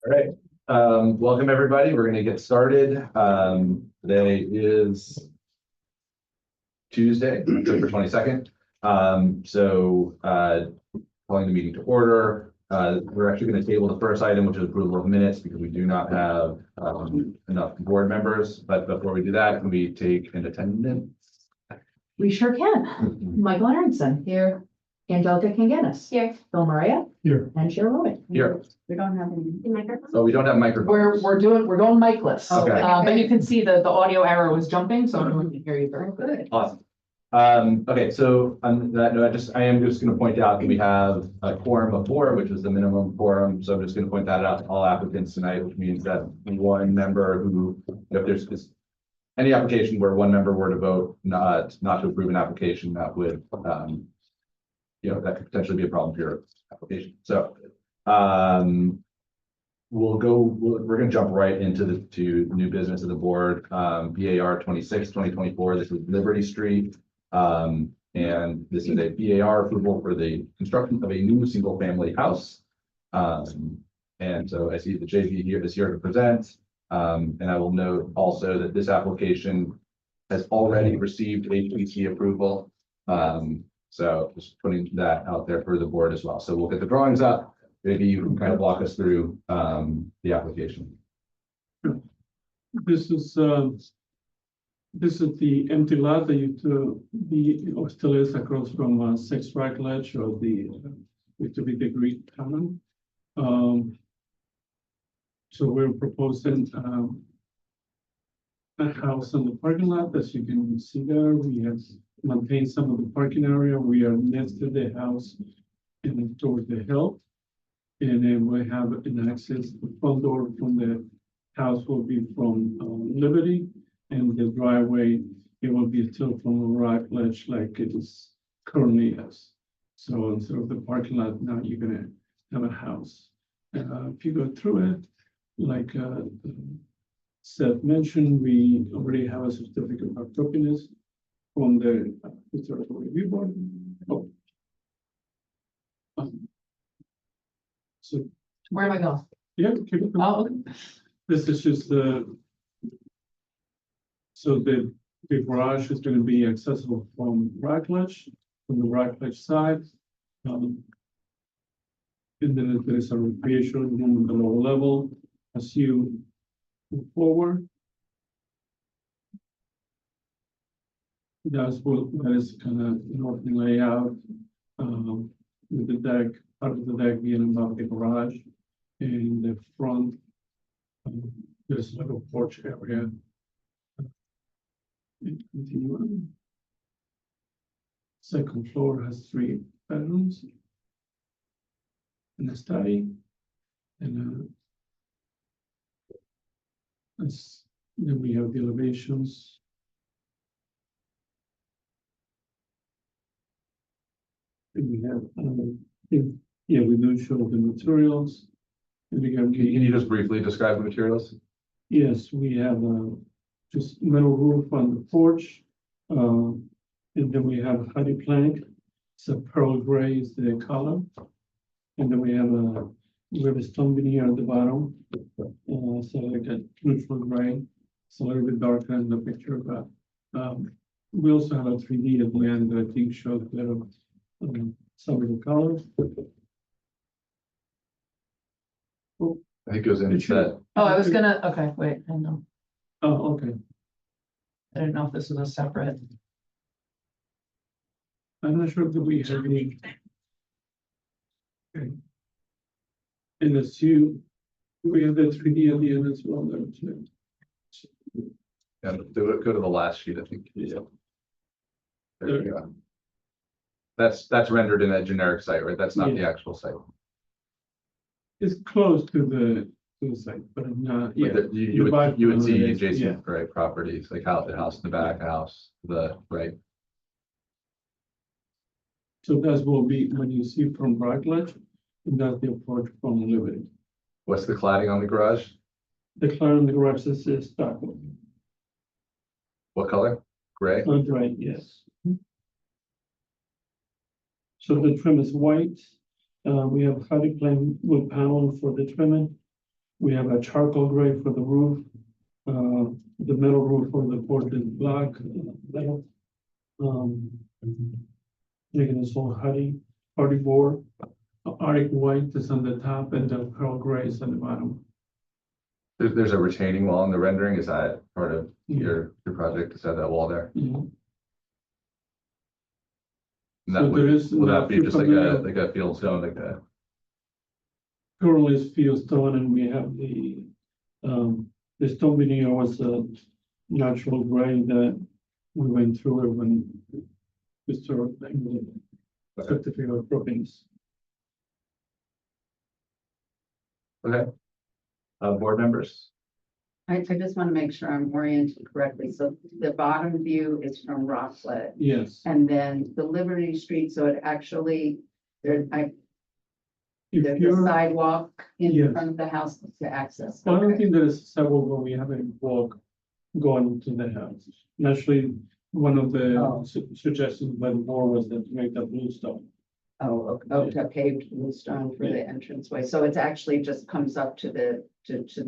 All right. Welcome everybody. We're going to get started. Today is Tuesday, October 22nd. Calling the meeting to order. We're actually going to table the first item, which is approval of minutes, because we do not have enough board members. But before we do that, can we take an attendance? We sure can. Michael Aronson. Here. Angelica Kanganis. Here. Bill Maria. Here. And Cheryl Rowan. Here. We don't have any. Microphone? Oh, we don't have microphones. We're going micless. Okay. But you can see the audio arrow was jumping, so everyone can hear you very good. Awesome. Okay, so on that note, I am just going to point out that we have a quorum of 4, which is the minimum quorum. So I'm just going to point that out to all applicants tonight, which means that one member who, if there's any application where one member were to vote not to approve an application, that would, that could potentially be a problem for your application. So we're going to jump right into the new business of the board. BAR 26, 2024. This is Liberty Street. And this is a BAR approval for the construction of a new single family house. And so I see the JV here is here to present. And I will note also that this application has already received HPC approval. So just putting that out there for the board as well. So we'll get the drawings up. Maybe you can kind of walk us through the application. This is the empty lot that used to be, or still is, across from 6 Rockledge, or the used to be the Greek Town. So we're proposing a house on the parking lot. As you can see there, we have maintained some of the parking area. We are next to the house and towards the hill. And then we have an access, the front door from the house will be from Liberty. And the driveway, it will be still from Rockledge like it is currently is. So instead of the parking lot, now you're gonna have a house. If you go through it, like Seth mentioned, we already have a certificate of appropriateness from the historical review board. Oh. So Where am I going? yeah, keep it. Oh, okay. This is just so the garage is going to be accessible from Rockledge, from the Rockledge side. And then there is a recreation room on the lower level as you move forward. That is kind of an open layout, with the deck, part of the deck being above the garage. And in the front, there's like a porch area. Continue on. Second floor has 3 bedrooms and a study, and then we have the elevations. And we have, we do show the materials. And we have, Can you just briefly describe the materials? yes, we have just metal roof on the porch. And then we have a honey plank. It's a pearl gray is the color. And then we have a stone veneer at the bottom. So like a neutral gray. It's a little bit darker in the picture, but we also have a 3D at the end that I think shows better some of the colors. I think it goes into that. Oh, I was gonna, okay, wait, I know. Oh, okay. I didn't know if this was a separate. I'm not sure that we have any. Okay. And as we have the 3D at the end as well there too. Yeah, go to the last sheet, I think. Yeah. There you go. That's rendered in a generic site, right? That's not the actual site. It's close to the site, but not, yeah. But you would see Yeah. adjacent, right, properties, like the house in the back, house, right. So that will be when you see from Rockledge, and that's the approach from Liberty. What's the cladding on the garage? The color in the garage is dark. What color? Gray? Not right, yes. So the trim is white. We have hardy plank wood panel for the trimming. We have a charcoal gray for the roof. The metal roof for the porch is black, metal. Making this whole hardy board. Arctic white is on the top and the pearl gray is on the bottom. There's a retaining wall in the rendering. Is that part of Yeah. your project? Is that wall there? Mhm. And So that there would, is. will that not be too just like familiar- a field stone, like that? Currently is field stone and we have the stone veneer was a natural gray that we went through it when we started the certificate of properties. Okay. Board members? I just want to make sure I'm oriented correctly. So the bottom view is from Rockledge. Yes. And then the Liberty Street, so it actually, there's If a you're, sidewalk in Yes. front of the house to access. I don't Okay. think there is several where we have a walk going to the house. Naturally, one of the Oh. suggestions by the board was that to make that blue stone. Oh, okay, paved blue stone for the entranceway. So it's actually just comes up to the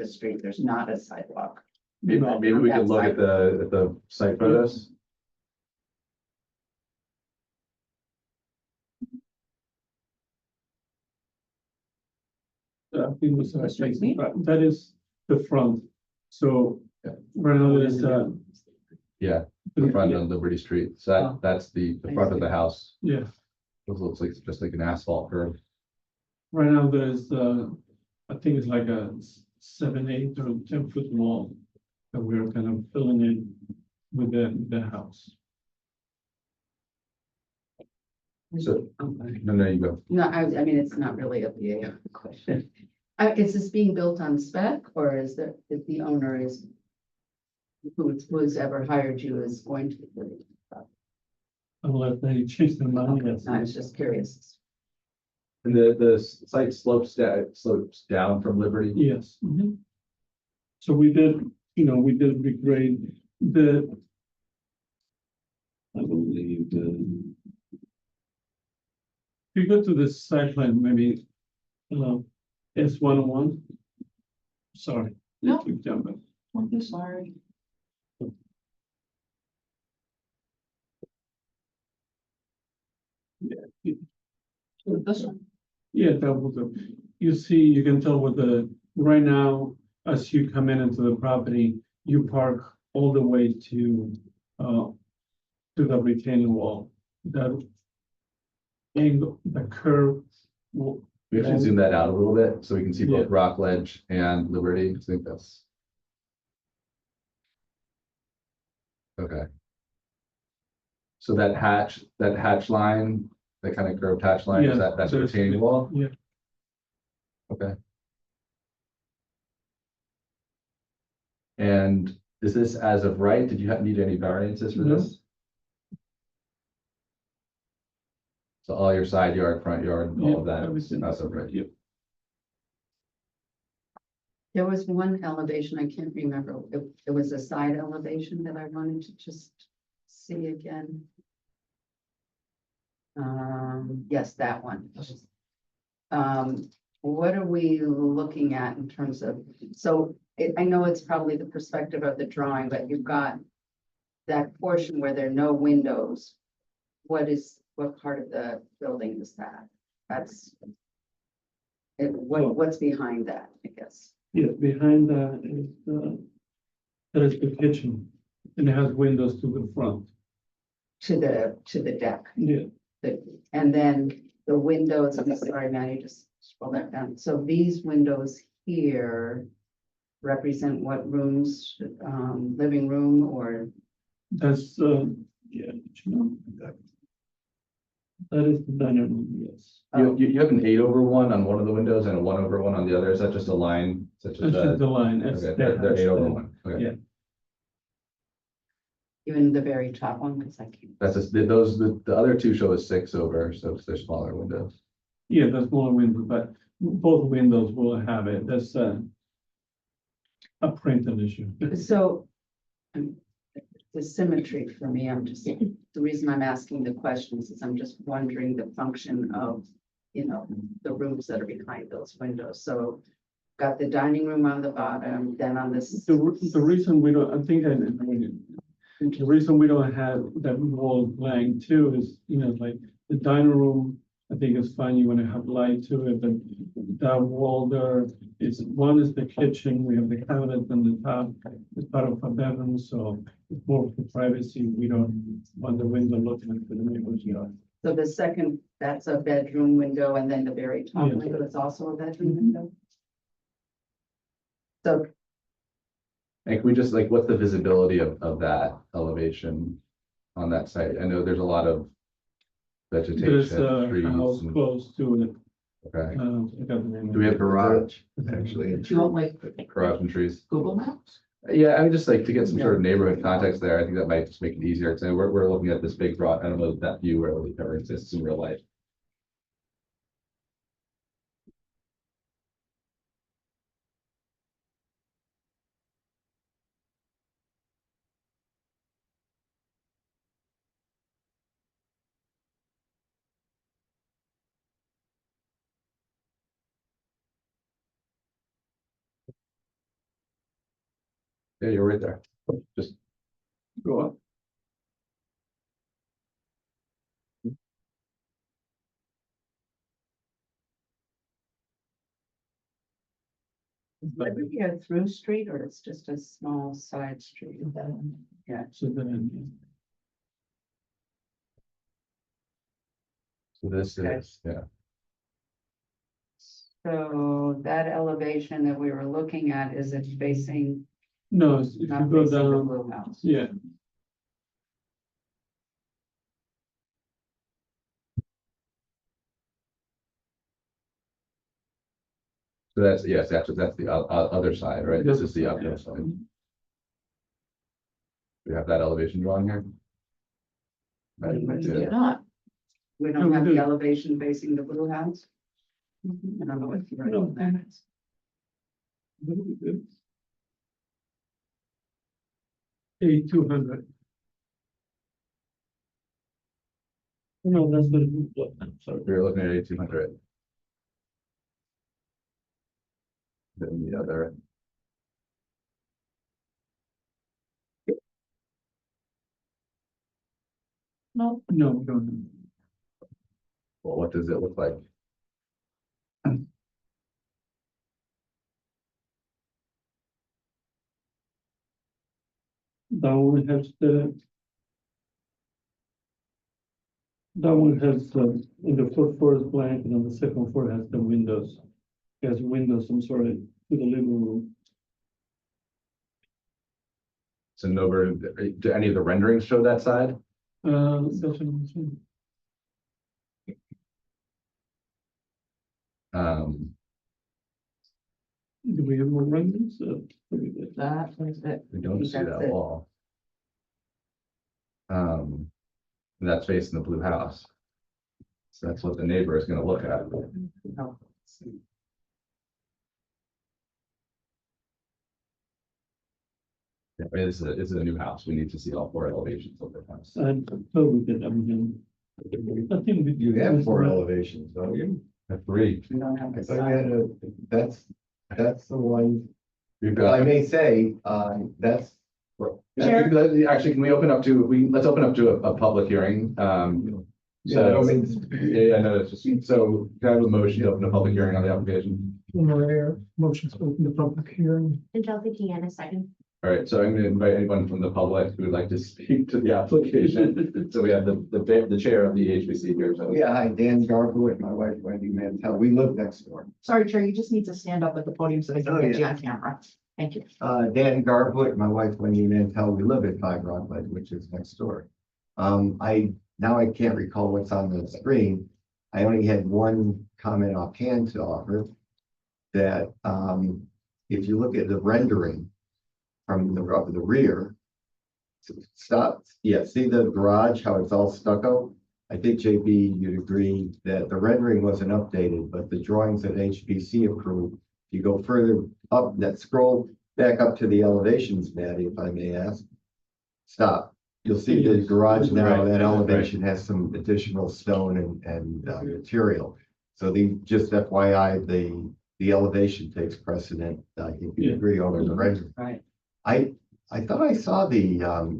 street. There's not a sidewalk. Maybe we could look at the site photos. I think it was that is the front. So right now there's Yeah, the front of Liberty Street. So that's the front of the house. yeah, It looks like just like an asphalt curb. right now there's I think it's like a 7, 8 or 10 foot wall that we're kind of filling in with the house. So, no, you go. No, I mean, it's not really a VA question. Is this being built on spec or is the owner is who's ever hired you is going to? Unless they change their mind, yes. I was just curious. And the site slopes down from Liberty. Yes. Mhm. So we did regrade I believe if you go to the site plan, maybe, S101. Sorry. No. Keep jumping. I'm sorry. This one. Yeah, that was you see, you can tell with right now, as you come into the property, you park all the way to the retaining wall. That angle, the curve. We should zoom that out a little bit so we can see both Yeah. Rockledge and Liberty. I think that's. Okay. So that hatch line, that kind of curved hatch line, is Yeah, that's a there's- retaining wall? Yeah. Okay. And is this as of right? Did you need any variances for No. this? So all your side yard, front yard, all of Yeah, that, everything. as of right? Yep. There was one elevation, I can't remember. It was a side elevation that I wanted to just see again. Yes, that one. What are we looking at in terms of, so I know it's probably the perspective of the drawing, but you've got that portion where there are no windows. What part of the building is that? What's behind that, I guess? Yeah, behind that is the kitchen, and it has windows to the front. To the deck. Yeah, And then the windows, I'm sorry, Maddie, just scroll that down. So these windows here represent what rooms, living room or? that's yeah, that is the dining room, yes. You have an 8/1 on one of the windows and a 1/1 on the other. Is that just a line? Such as That's just the line. That's okay, the they're house 8/1. Okay. Yeah. Even the very top one, because I can't. That's just, the other two show a 6/, so they're smaller windows. Yeah, the smaller window, but both windows will have it. That's a printing issue. So the symmetry for me, the reason I'm asking the questions is I'm just wondering the function of, the rooms that are behind those windows. So got the dining room on the bottom, then on this. The reason we don't, I think, the reason we don't have that wall blank too is, like the dining room, I think it's fine, you wanna have light to it, but that wall there is, one is the kitchen, we have the cabinet on the top, it's part of a bedroom, so it's more for privacy, we don't want the window looking into the neighbor's yard. So the second, that's a bedroom window, and then the very top Yeah. window is also a bedroom window. So And can we just like, what's the visibility of that elevation on that site? I know there's a lot of There's vegetation, a trees. house and- close to it. Okay, I got the name. do we have Garage, actually. Do you want like garage and trees? Google Maps? Yeah, I mean, just like to get some sort of neighborhood context there, I think that might just make it easier. So we're looking at this big broad, I don't know if that view really ever exists in real life. Yeah, you're right there. Just Go up. would it be a through street or it's just a small side street? So then, so this Okay. is, yeah. So that elevation that we were looking at, is it facing, no, if you not go facing the down, blue house? yeah, So that's, yes, actually, that's the other side, right? This is the uphill Yeah. side. We have that elevation drawing here. Right, We yeah. You're not. We No, don't we have do. the elevation facing the blue house? I don't know what you're No. on that is. A200. No, that's the, I'm sorry. We're looking at 1800. Then the other, No, No, we don't. well, what does it look like? That one has the. That one has, in the first floor is blank, and on the second floor has the windows. Has windows, I'm sorry, to the living room. So no, do any of the renderings show that side? That's what I'm saying. Do we have more renderings? that is it. We don't see That's that it. wall. And that's facing the blue house. So that's what the neighbor is gonna look at. No. Yeah, I mean, this is a new house. We need to see all four elevations of the house. And so we did, I think we. You have 4 elevations, don't you? Three. We don't have I the thought you side. had that's the one, We've well, I got. may say, that's. Actually, can we open up to, let's open up to a public hearing. Yeah, I don't mean. Yeah, no, it's just, so can I have a motion to open a public hearing on the application? Motion to open the public hearing. Angelica Deanna, second. All right, so I'm gonna invite anyone from the public who would like to speak to the application. So we have the chair of the HBC here, so. Yeah, hi, Dan Garwood, my wife Wendy Mantel, we live next door. Sorry, Chair, you just need to stand up at the podium so they can Oh, get you yeah. on camera. Thank you. Dan Garwood, my wife Wendy Mantel, we live at 5 Rockledge, which is next door. I can't recall what's on the screen. I only had one comment offhand to offer. That, if you look at the rendering from the rear. Stop, yeah, see the garage, how it's all stucco? I think JB, you'd agree that the rendering wasn't updated, but the drawings that HBC approved. If you go further up, that scroll back up to the elevations, Maddie, if I may ask. Stop, you'll see the garage now, Right, that right. elevation has some additional stone and material. So just FYI, the the elevation takes precedent. I think you Yeah. agree over the rest. Right. I thought I saw the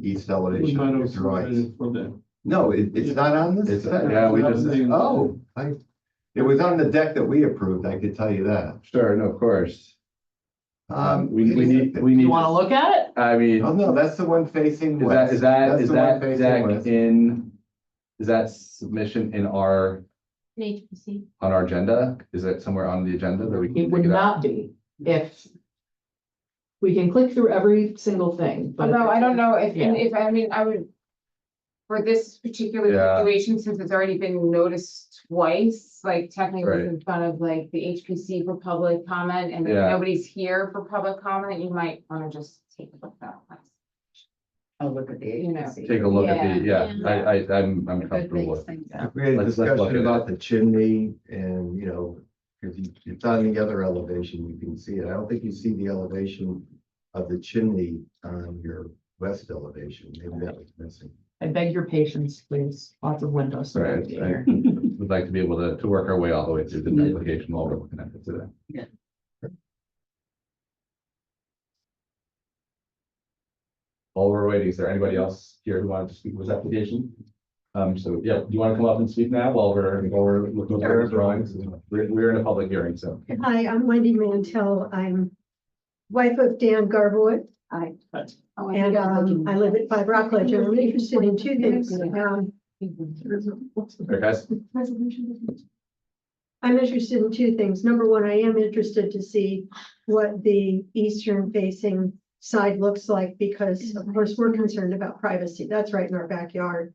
east We elevation might on have the drawings. submitted for that. No, it's not on this. It's- set? yeah, we just- Oh, it was on the deck that we approved, I could tell you that. Sure, no, of course. We wait a need, second. we need. You wanna look at it? I mean, Oh, no, that's the one facing is west. That's is the one that facing deck west. is that submission in our, HPC. on our agenda? Is it somewhere on the agenda that we can It would pick it up? not be if. We can click through every single thing, but. Although I don't know if, Yeah. and if, I mean, I would. For this particular Yeah. situation, since it's already been noticed twice, like technically Right. it's in front of like the HPC for public comment, and if Yeah. nobody's here for public comment, you might wanna just take a look at that. I'll look at the You know, agency. Take a look at the, Yeah. I'm If it comfortable makes with. things Yeah. We had a Let's look discussion at about it. the chimney and, you know, because it's on the other elevation, you can see it. I don't think you see the elevation of the chimney on your west elevation. Maybe that was missing. I beg your patience, please. Lots of windows. to Right, navigate I here. would like to be able to work our way all the way through the application while we're looking at it today. Yeah. While we're waiting, is there anybody else here who wanted to speak with this application? So, yeah, do you want to come up and speak now while we're looking at our drawings? We're in a public hearing, so. Hi, I'm Wendy Mantell. I'm wife of Dan Garboit. Oh, And I live at 5 Rockledge. And I'm interested in two things. Okay, guys, I'm interested in two things. Number one, I am interested to see what the eastern facing side looks like because of course we're concerned about privacy. That's right in our backyard.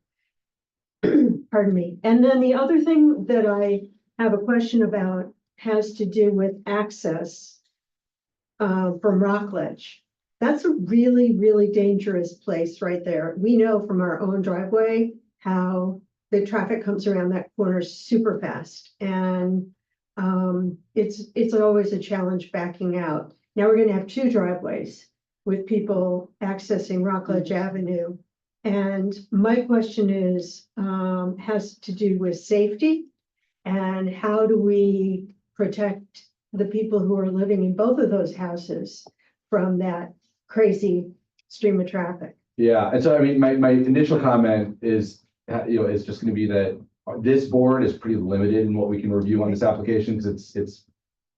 Pardon me. And then the other thing that I have a question about has to do with access from Rockledge. That's a really, really dangerous place right there. We know from our own driveway how the traffic comes around that corner super fast. And it's always a challenge backing out. Now we're gonna have two driveways with people accessing Rockledge Avenue. And my question is, has to do with safety and how do we protect the people who are living in both of those houses from that crazy stream of traffic? yeah, and so I mean, my initial comment is, is just gonna be that this board is pretty limited in what we can review on this application, because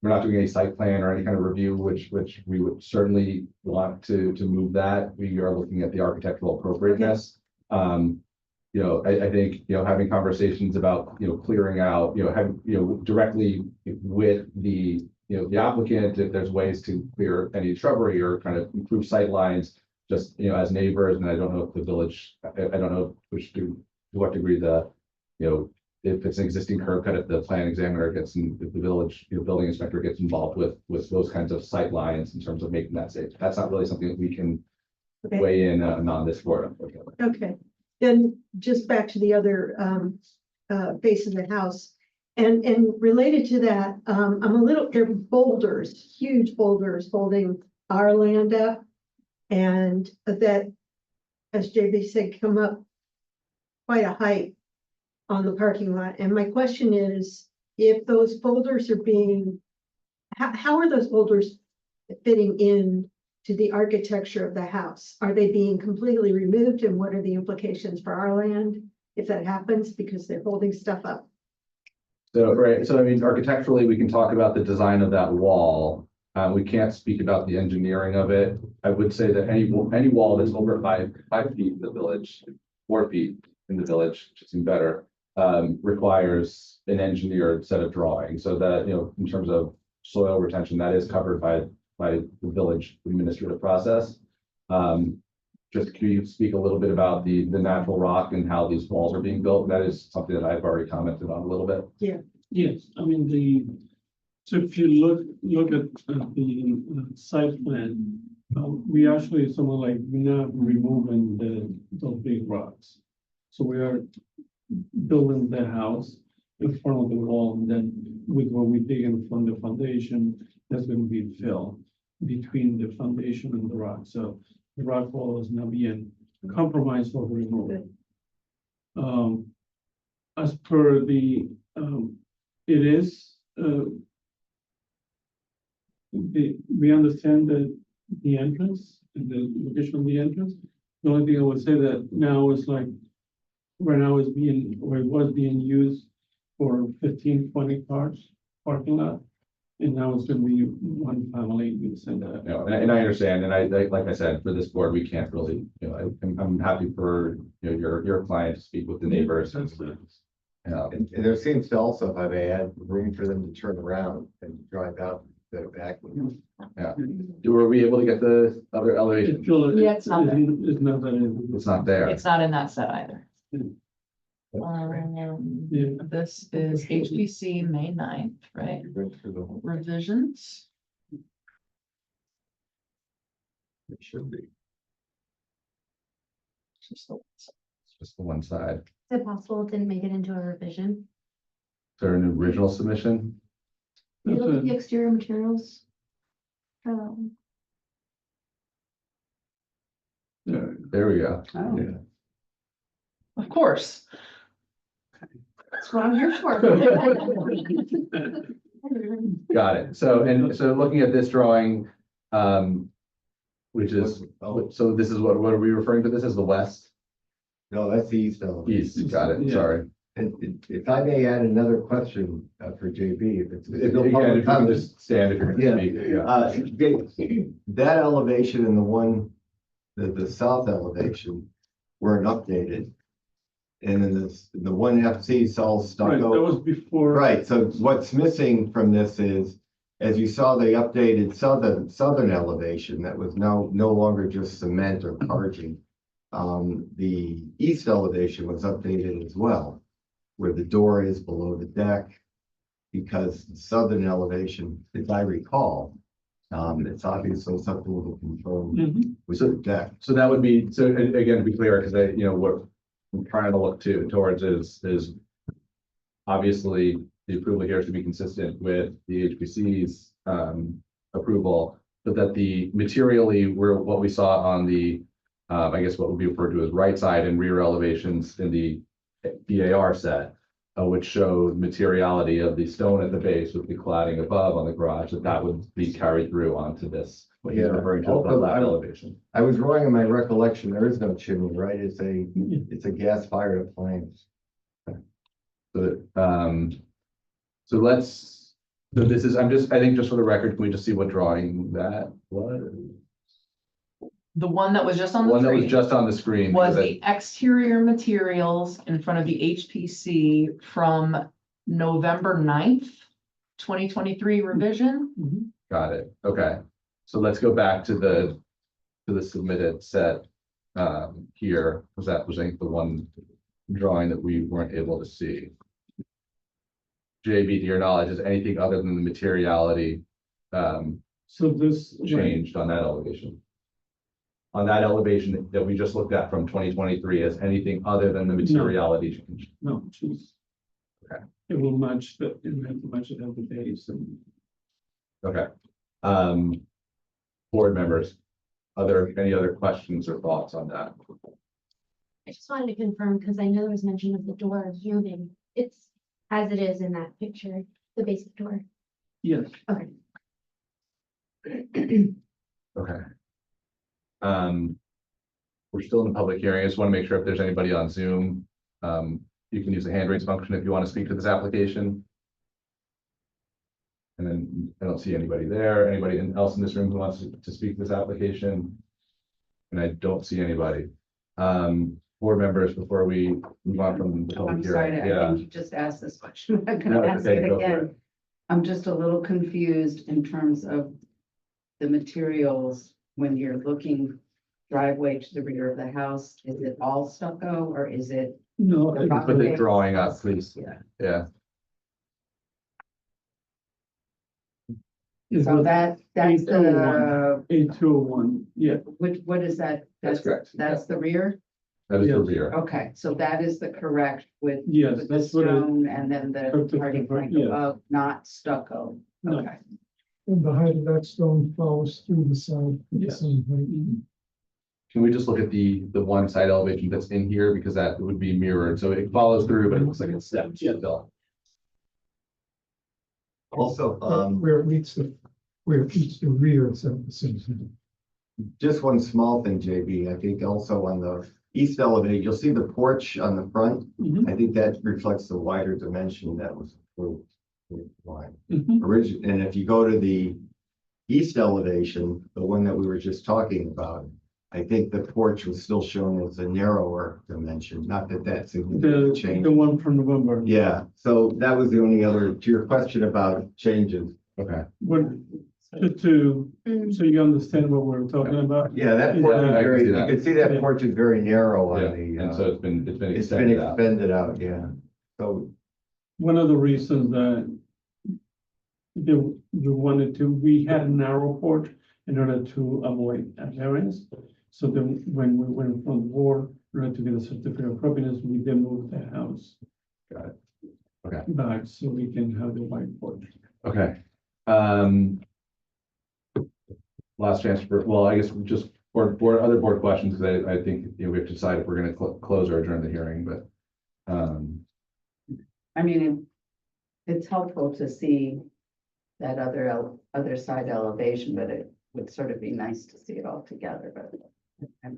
we're not doing any site plan or any kind of review, which we would certainly want to move that. We are looking at the architectural appropriateness. I think, having conversations about, clearing out, having, directly with the applicant, if there's ways to clear any shrubbery or kind of improve sight lines, just, as neighbors, and I don't know if the village, I don't know to what degree if it's an existing curb cut, if the plan examiner gets in, if the village, building inspector gets involved with those kinds of sight lines in terms of making that safe. That's not really something that we can Okay. weigh in on this board, unfortunately. Okay, then just back to the other face of the house. And related to that, I'm a little, there are boulders, huge boulders holding our land up. And that, as JB said, come up quite a height on the parking lot. And my question is, if those boulders are being, how are those boulders fitting in to the architecture of the house? Are they being completely removed, and what are the implications for our land if that happens because they're holding stuff up? So, right, so I mean, architecturally, we can talk about the design of that wall. We can't speak about the engineering of it. I would say that any wall that's over 5 feet in the village, 4 feet in the village, which seems better, requires an engineered set of drawings. So that, in terms of soil retention, that is covered by the village administrative process. Just can you speak a little bit about the natural rock and how these walls are being built? That is something that I've already commented on a little bit. Yes, I mean, so if you look at the site plan, we actually somewhat like, we're not removing those big rocks. So we are building the house in front of the wall, and then with what we dig in from the foundation, there's going to be fill between the foundation and the rock. So the rock wall is not being compromised or removed. As per the, it is we understand that the entrance and the location of the entrance. The only thing I would say that now is like, right now is being, or it was being used for 15, 20 cars parking lot. And now it's gonna be one family using that. You know, and I understand, and like I said, for this board, we can't really, you know, I'm happy for, you know, your client to speak with the neighbors. And, And there seems to also, if I may add, room for them to turn around and drive out the back. were we able to get the other elevation? It's still- Yeah, it's not there. It's not that. It's not there. It's not in that set either. Yeah. This is HPC May 9th, right? Went through the whole- Revisions. It should be. It's just the one side. Is it possible it didn't make it into a revision? Is there an original submission? You That's look at the a- exterior materials. Yeah. There we go. Oh. Yeah. Of course. That's what I'm here for. Got it. So, and so looking at this drawing, which is, Oh, so this is what are we referring to this as the west? no, that's the east elevation. East, got it, Yeah. sorry. And if I may add another question for JB, if it's. If you can just stand if you're Yeah. gonna speak, yeah. That elevation and the one, the south elevation weren't updated. And then the one FC is all Right, that stucco. was before. Right, so what's missing from this is, as you saw the updated southern elevation, that was now no longer just cement or carging. The east elevation was updated as well, where the door is below the deck. Because the southern elevation, as I recall, it's obviously something we can control Mhm. with the deck. So that would be, so again, to be clear, because what I'm trying to look towards is obviously the approval here should be consistent with the HPC's approval, but that the materially what we saw on the I guess what would be referred to as right side and rear elevations in the BAR set, which showed materiality of the stone at the base with the cladding above on the garage, that would be carried through onto this, what he's Yeah. referring to as the Also, left elevation. I was wrong in my recollection, there is no chimney, right? It's a gas fired appliance. So this is, I think just for the record, can we just see what drawing that was? The one that was just on the One that was screen just on the screen. was because the exterior materials in front of the HPC from November 9th, 2023 revision. Mhm. Got it, okay. So let's go back to the submitted set here, because that was, I think, the one drawing that we weren't able to see. JB, to your knowledge, is anything other than the materiality So this. changed on that elevation? On that elevation that we just looked at from 2023, as anything other than the materiality change? No, choose. Okay. It will match it will match it at the base and. Okay. Board members, any other questions or thoughts on that? I just wanted to confirm, because I know there was mention of the door moving. It's as it is in that picture, the basic door. Yes. Okay. Okay. We're still in the public hearing. I just want to make sure if there's anybody on Zoom, you can use the hand raise function if you want to speak to this application. And then I don't see anybody there. Anybody else in this room who wants to speak to this application? And I don't see anybody. Board members, before we move on from the I'm public sorry, hearing. I Yeah. think you just asked this question. I'm No, gonna it's ask okay, it go for again. it. I'm just a little confused in terms of the materials when you're looking driveway to the rear of the house. Is it all stucco or is it? No. The it- rock Put the face? drawing up, please. Yeah. Yeah. Is So it that's the, 8201, yeah, what is that? That's correct. That's the rear? That is the Yes. rear. Okay, so that is the correct with yes, with the that's what it, stone and then the Perfect, party plank yeah. above, not stucco. No. Okay. And the height of that stone follows through the side. at the Yes. same height. Can we just look at the one side elevation that's in here, because that would be mirrored, so it follows through, but it looks like it's stepped still. Also, Where it meets the where it's the rear of the same thing. Just one small thing, JB, I think also on the east elevation, you'll see the porch on the front. Mhm. I think that reflects the wider dimension that was approved. Wide. Mhm. And if you go to the east elevation, the one that we were just talking about, I think the porch was still shown as a narrower dimension, not that that's a The change. one from November. Yeah, so that was the only other, to your question about changes. Okay. What, so you understand what we're talking about? Yeah, that porch is Yeah, I can very, see you that. can see that porch is very narrow Yeah, on the, and so it's been it's been extended out. expanded out, yeah. So, One of the reasons that we had a narrow porch in order to avoid a variance. So then when we went from the board, in order to get a certificate of appropriateness, we then moved the house. Got it. Okay. Back so we can have the white porch. Okay. Last chance for, well, I guess just other board questions, because I think, you know, we have to decide if we're gonna close or adjourn the hearing, but. I mean, it's helpful to see that other side elevation, but it would sort of be nice to see it all together, but I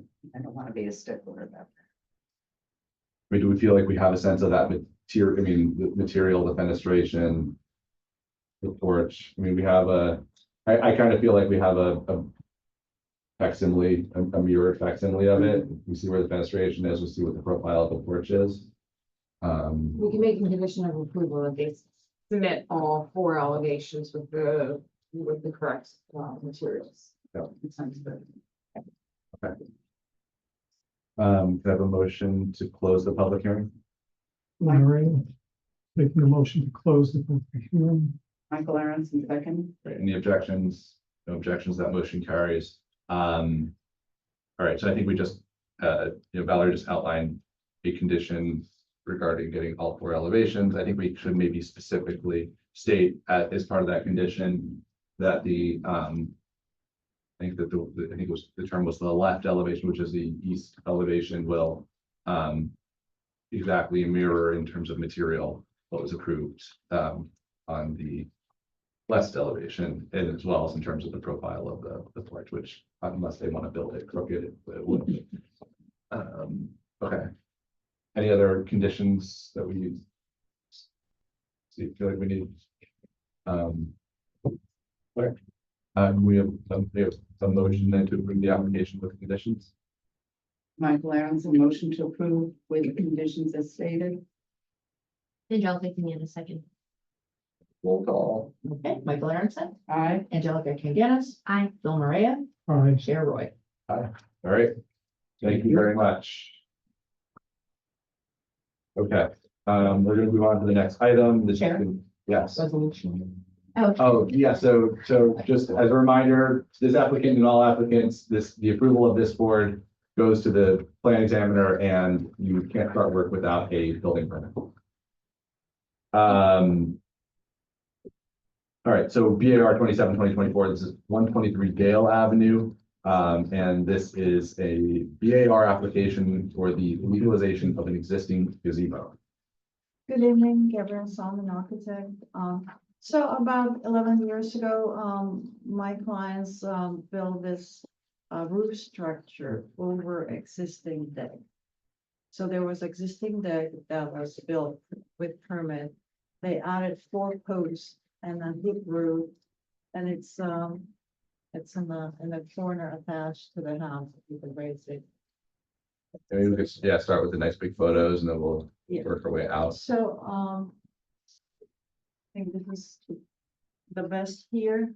don't want to be a stickler about that. I mean, do we feel like we have a sense of that material, I mean, the material, the fenestration, the porch? I mean, we have I kind of feel like we have a facsimile, a mirrored facsimile of it. We see where the fenestration is, we see what the profile of the porch is. We can make a condition of approval if they submit all 4 allegations with the correct materials. It sounds good. Could I have a motion to close the public hearing? Larry, making a motion to close the public hearing. Michael Aronson, second. Right, any objections? No objections, that motion carries. All right, so I think we just, you know, Valerie just outlined a condition regarding getting all 4 elevations. I think we should maybe specifically state as part of that condition that the, I think that I think it was, the term was the left elevation, which is the east elevation, will exactly mirror in terms of material what was approved on the west elevation, and as well as in terms of the profile of the porch, which unless they want to build it crooked, it wouldn't. Okay. Any other conditions that we feel like we need? Okay. We have a motion then to approve the application with the conditions. Michael Aronson, motion to approve with the conditions as stated. Angelica, can you have a second? Roll call. Okay, Michael Aronson, Aye. Angelica Kinganis, Aye. Bill Maria, Aye. Chair Roy. All right. Thank you very much. Okay, we're gonna move on to the next item. This Chair? is, yes. Resolution. Oh, yeah, so just as a reminder, this applicant and all applicants, the approval of this board goes to the plan examiner, and you can't start work without a building permit. All right, so BAR 27/2024, this is 123 Dale Avenue. And this is a BAR application for the legalization of an existing gazebo. Good evening, Gabrielle Solomon, architect. So about 11 years ago, my clients built this roof structure over existing deck. So there was existing deck that was built with permit. They added 4 posts and a hip roof, and it's in the corner attached to the house. You can raise it. Maybe we could, yeah, start with the nice big photos, and then we'll Yeah. work our way out. So, I think this is the best here.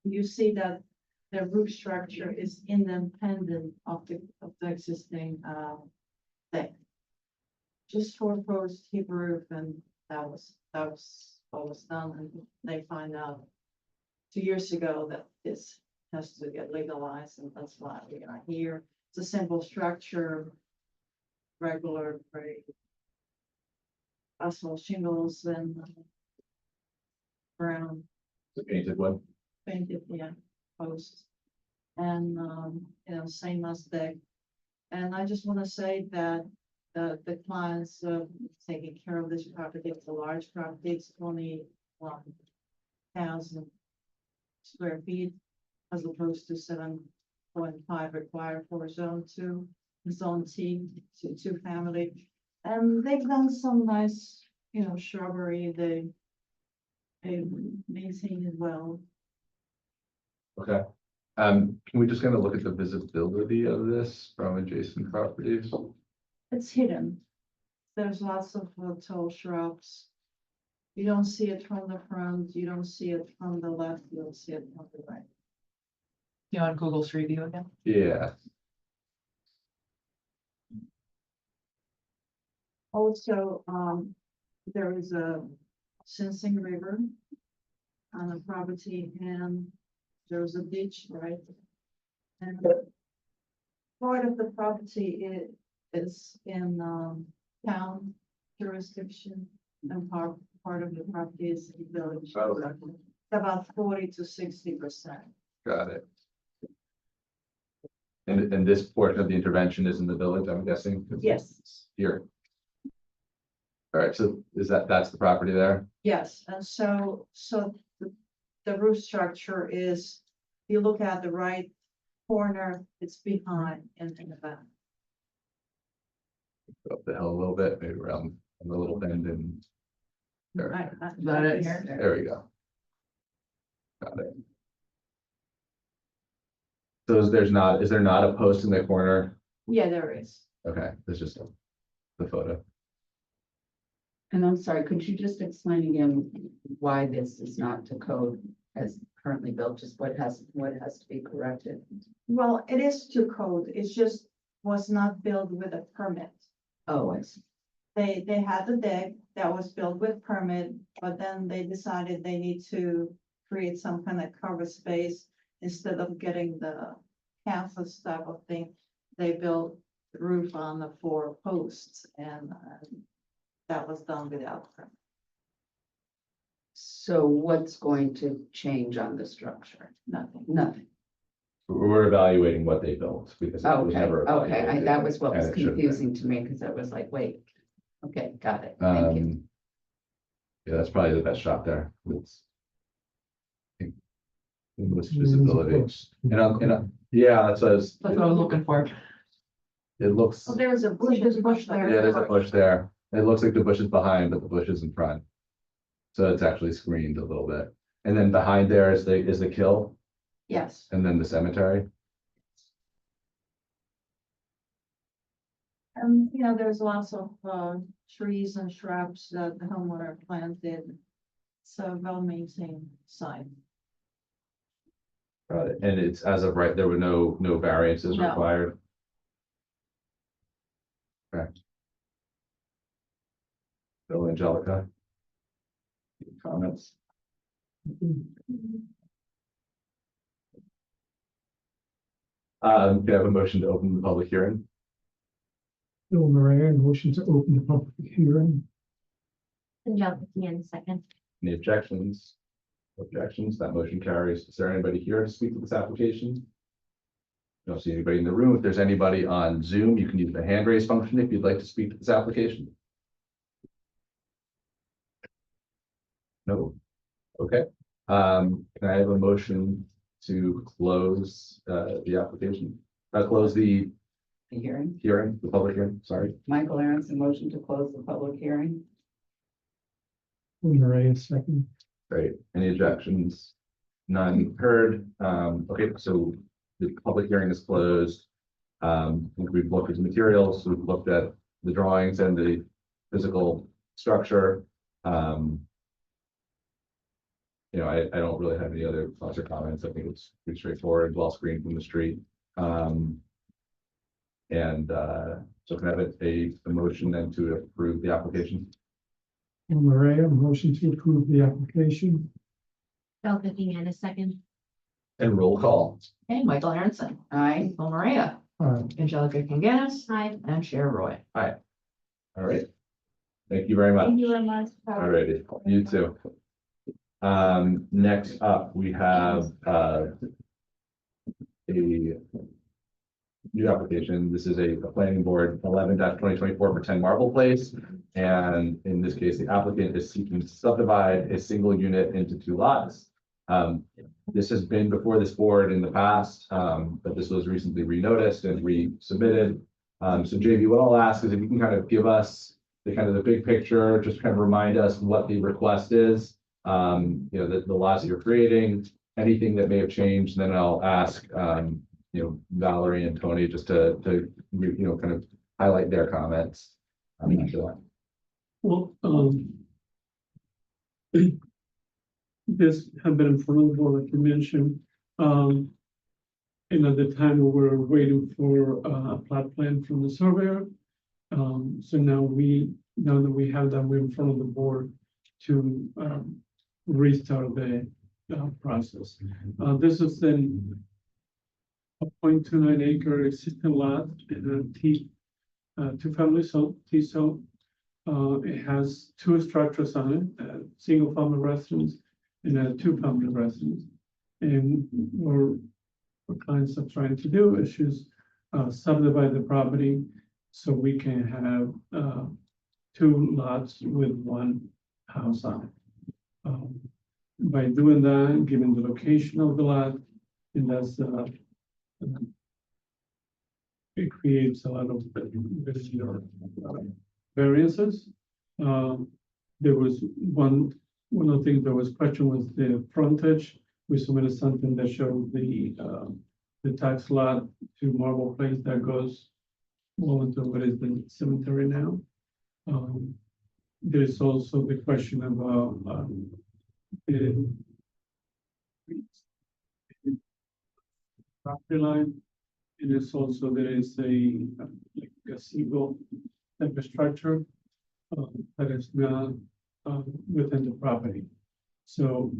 You see that the roof structure is independent of the existing, deck. Just 4 posts, hip roof, and that was what was done, and they find out 2 years ago that this has to get legalized, and that's why we are here. It's a simple structure, regular gray asphalt shingles and brown The painted one. painted, yeah, posts. And, same as deck. And I just want to say that the clients taking care of this property, it's a large property, it's only thousand square feet as opposed to 7.5 required for zone two, zone T, two family. And they've done some nice, shrubbery, they maintain it well. Okay. Can we just kind of look at the visibility of this from adjacent properties? It's hidden. There's lots of tall shrubs. You don't see it from the front, you don't see it from the left, you'll see it from the right. You on Google Street View again? Yeah, Also, there is a Sensing River on the property and there's a beach, right? And part of the property is in, town jurisdiction and part of the property is in village. Oh. About 40 to 60%. got it. And this portion of the intervention is in the village, I'm guessing? Yes. Here. All right, so that's the property there? Yes, and so the roof structure is, you look at the right corner, it's behind and in the back. Go up the hill a little bit, maybe around the little bend and there, Is that it here? there we go. Got it. So is there not a post in the corner? Yeah, there is. Okay, there's just the photo. And I'm sorry, could you just explain again why this is not to code as currently built, just what has to be corrected? Well, it is to code, it's just was not built with a permit. Oh, I see. They had the deck that was built with permit, but then they decided they need to create some kind of cover space. Instead of getting the canvas type of thing, they built the roof on the 4 posts and that was done without permit. So what's going to change on the structure? Nothing. Nothing. We're evaluating what they built because it was Okay, never. okay, evaluated, that was what was and it should've been. confusing to me, because I was like, wait. Okay, got it, thank you. Yeah, that's probably the best shot there. It's. English There's a visibility. post. Yeah, that says, That's what I was looking for. it looks, Well, there's a bush, there. yeah, there's a bush there. It looks like the bush is behind, but the bush is in front. So it's actually screened a little bit. And then behind there is the kill Yes. and then the cemetery. And, there's lots of trees and shrubs that the homeowner planted. So well-maintained site. Got it. And it's as of right, there were no variances No. required. Correct. Bill, Angelica. Any comments? Can I have a motion to open the public hearing? Bill Moran, motion to open the public hearing. Angelica Key second. Any objections? Objections, that motion carries. Is there anybody here to speak to this application? Don't see anybody in the room. If there's anybody on Zoom, you can use the hand raise function if you'd like to speak to this application. No. Okay. Can I have a motion to close the application? Close the The hearing, hearing, the public hearing, sorry. Michael Aronson, motion to close the public hearing. Bill Moran, second. Great. Any objections? None heard. Okay, so the public hearing is closed. I think we've looked at the materials, we've looked at the drawings and the physical structure. I don't really have any other thoughts or comments. I think it's pretty straightforward, well screened from the street. So can I have a motion then to approve the application? Bill Moran, motion to approve the application. Angelica Key second. And roll call. Hey, Michael Aronson, Aye. Bill Maria, Aye. Angelica Kinganis, Hi. and Chair Roy. All right. Thank you very much. Thank you very much. All righty, you too. Next up, we have a new application. This is a planning board 11-2024 for 10 Marble Place. And in this case, the applicant is seeking to subdivide a single unit into 2 lots. This has been before this board in the past, but this was recently renoticed and resubmitted. So JV, what I'll ask is if you can kind of give us the big picture, just kind of remind us what the request is. The lots that you're creating, anything that may have changed, then I'll ask, Valerie and Tony just to kind of highlight their comments. After that. Well, this had been in front of the board, like you mentioned. And at the time, we were waiting for a plot plan from the surveyor. So now that we have that, we're in front of the board to restart the process. This is then a 0.29 acre existing lot in a two-family zone, T-zone. It has 2 structures on it, a single-family residence and a 2-family residence. And what clients are trying to do is just subdivide the property so we can have 2 lots with 1 house on it. By doing that, given the location of the lot, and that's it creates a lot of variances. There was one of the things that was questioned was the frontage. We submitted something that showed the tax lot to Marble Place that goes well into what is the cemetery now. There's also the question about the property line. And it's also, there is a like gazebo type of structure that is not within the property. So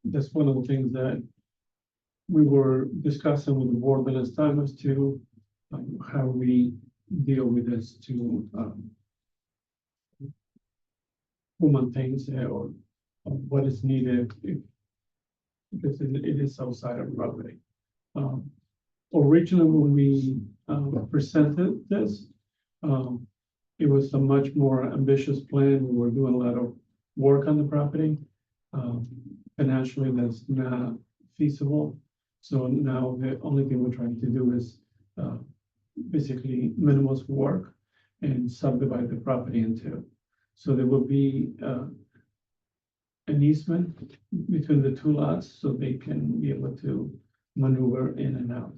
that's one of the things that we were discussing with the board the last time as to how we deal with this to who maintains it or what is needed because it is outside of property. Originally, when we presented this, it was a much more ambitious plan. We were doing a lot of work on the property. Financially, that's not feasible. So now the only thing we're trying to do is basically minimal work and subdivide the property into. So there will be an easement between the 2 lots so they can be able to maneuver in and out.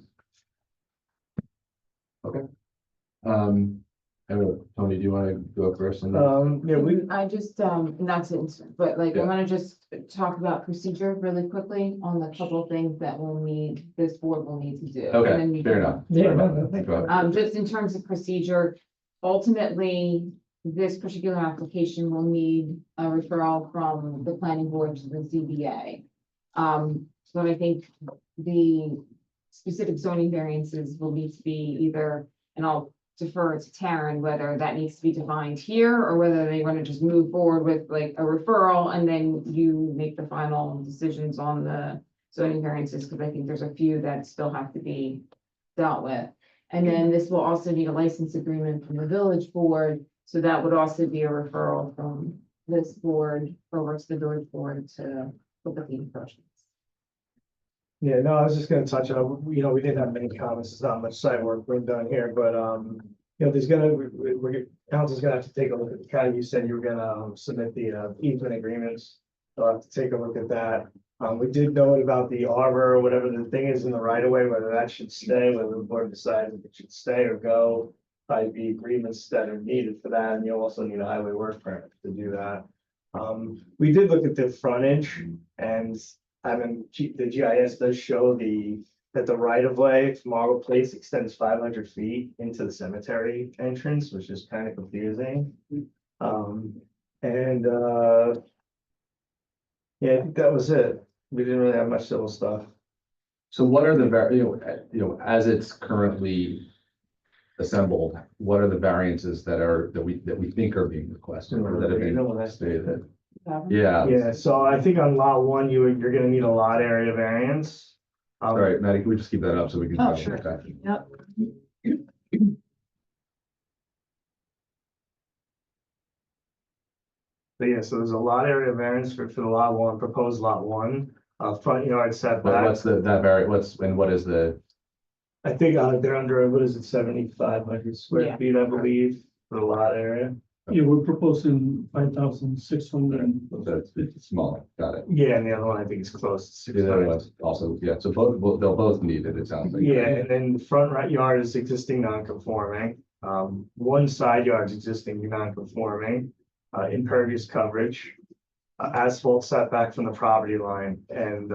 I don't know, Tony, do you want to go first on that? Yeah, I just, not to, but like, I Yeah. wanna just talk about procedure really quickly on the couple of things that this board will need to do. and then Okay, we fair can- enough. Yeah, Go ahead. Just in terms of procedure, ultimately, this particular application will need a referral from the planning board to the ZBA. So I think the specific zoning variances will need to be either, and I'll defer to Taryn, whether that needs to be defined here or whether they want to just move forward with like a referral and then you make the final decisions on the zoning variances, because I think there's a few that still have to be dealt with. And then this will also need a license agreement from the village board. So that would also be a referral from this board over to the village board to look at the impressions. Yeah, no, I was just gonna touch on, we didn't have many comments, it's not much site work being done here, but, there's council's gonna have to take a look at, kind of, you said you were gonna submit the easement agreements. I'll have to take a look at that. We did note about the arbor or whatever the thing is in the right of way, whether that should stay, whether the board decides if it should stay or go. Probably be agreements that are needed for that, and you'll also need a highway work permit to do that. We did look at the frontage and the GIS does show that the right of way from Marble Place extends 500 feet into the cemetery entrance, which is kind of confusing. Yeah, I think that was it. We didn't really have much civil stuff. So what are the as it's currently assembled, what are the variances that we think are being requested or that have been stated? Yeah. Yeah, so I think on lot 1, you're gonna need a lot area variance. Um, All right, Maddie, can we just keep that up so we can? Oh, sure. Yep. But yeah, so there's a lot area variance for the lot one, proposed lot one, front yard But setback. what's what is the, I think, they're under, what is it, 7,500 Yeah. square feet, I believe, for the lot area. Yeah, we're proposing 5,600. so it's small, got it. Yeah, and the other one, I think is close to The other 600. one's also, yeah, so they'll both need it, it sounds like. Yeah, and then the front right yard is existing non-conforming. One side yard is existing non-conforming, impervious coverage. Asphalt setback from the property line and,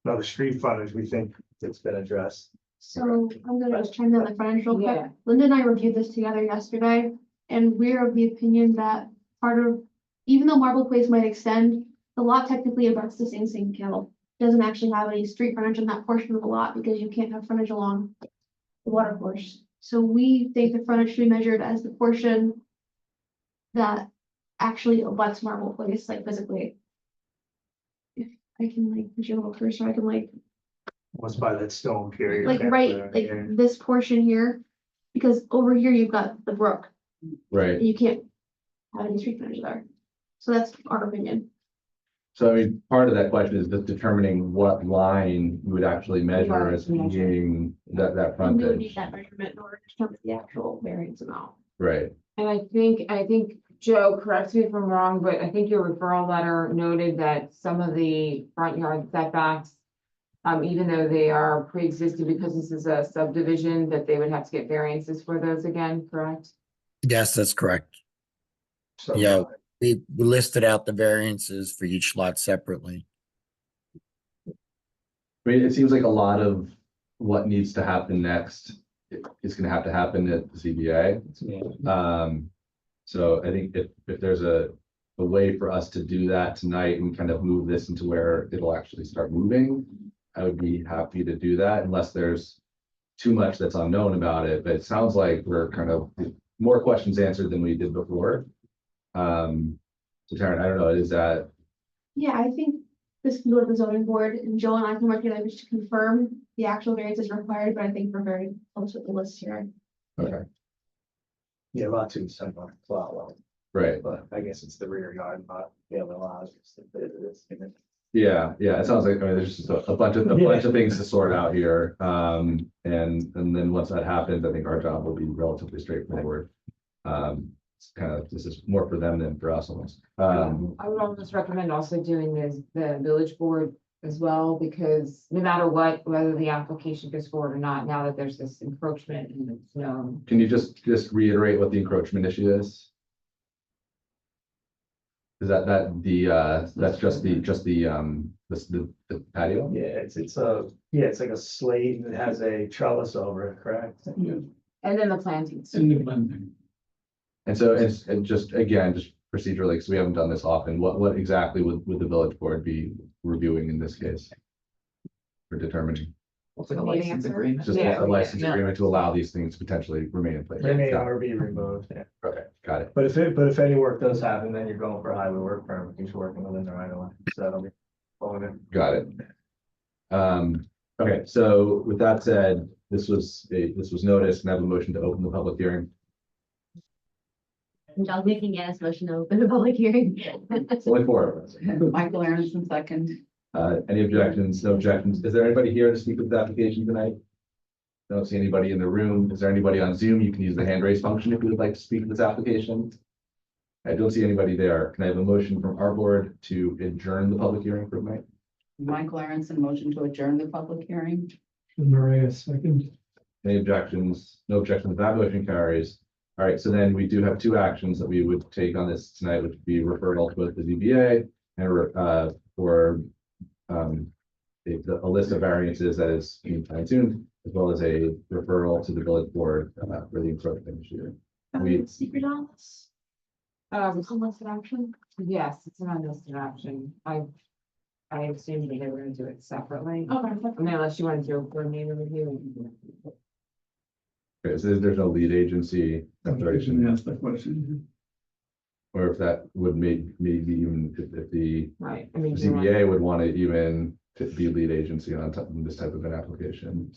another street frontage, we think it's been addressed. So I'm gonna just chime in on the frontage real quick. Yeah. Linda and I reviewed this together yesterday, and we're of the opinion that part of, even though Marble Place might extend, the lot technically abuts the Sing Sing Kennel. Doesn't actually have any street frontage in that portion of the lot because you can't have frontage along the water course. So we think the frontage should be measured as the portion that actually abuts Marble Place, like physically. If I can like, push it a little cursor, I can Was by that stone period. like right, like this portion here. Because over here you've got the brook, Right, and you can't have any street frontage there. So that's our opinion. so I mean, part of that question is just determining what line you would actually measure as being that And we would need frontage. that measurement in order to determine the actual variance amount. Right, And I think, Joe, correct me if I'm wrong, but I think your referral letter noted that some of the front yard setbacks, even though they are pre-existing because this is a subdivision, that they would have to get variances for those again, correct? Yes, that's correct. So, Yeah. We listed out the variances for each lot separately. I mean, it seems like a lot of what needs to happen next is gonna have to happen at the ZBA. So I think if there's a way for us to do that tonight and kind of move this into where it'll actually start moving, I would be happy to do that unless there's too much that's unknown about it, but it sounds like we're kind of more questions answered than we did before. So Taryn, I don't know, is that, Yeah, I think this can go to the zoning board, and Joe and I can work together just to confirm the actual variances required, but I think we're very close with the list here. okay, yeah, lot two is somewhat lot line, right, but I guess it's the rear yard, not the other lots. yeah, it sounds like, I mean, there's just a bunch of things to sort out here. And then once that happens, I think our job will be relatively straightforward. It's kind of, this is more for them than for us almost. I would almost recommend also doing the village board as well, because no matter what, whether the application goes forward or not, now that there's this encroachment and it's known. Can you just reiterate what the encroachment issue is? Is that that's just the patio? Yeah, it's like a slate that has a trellis over it, correct? Yeah, And then the plantings. in the blending. And so it's just, again, just procedurally, because we haven't done this often, what exactly would the village board be reviewing in this case? For determining, It's like a The license answer? agreement. just Yeah. a license Yeah. agreement to allow these things to potentially remain in place. They may Got it. or be removed, yeah. Okay, got it. But if any work does happen, then you're going for a highway work permit, he's working within the right of way, so that'll be. Going in. Got it. Okay, so with that said, this was noticed, and I have a motion to open the public hearing. John making yes, motion to open a public hearing. It's only four of us. Michael Aronson, second. Any objections? No objections. Is there anybody here to speak with the application tonight? Don't see anybody in the room. Is there anybody on Zoom? You can use the hand raise function if you would like to speak to this application. I don't see anybody there. Can I have a motion from our board to adjourn the public hearing for tonight? Michael Aronson, motion to adjourn the public hearing. Maria, second. Any objections? No objections. That motion carries. All right, so then we do have two actions that we would take on this tonight, which would be referral to both the ZBA and for a list of variances that is being fine-tuned, as well as a referral to the village board for the encroachment issue. We- Secret on this, unlisted action. Yes, it's an unlisted action. I assumed that they were gonna do it separately. Okay. I mean, unless you want to do a coordinated review. Okay, so there's no lead agency I declaration, can ask that question. or if that would maybe even if the Right, I mean. do you want- ZBA would want to even to be lead agency on this type of an application.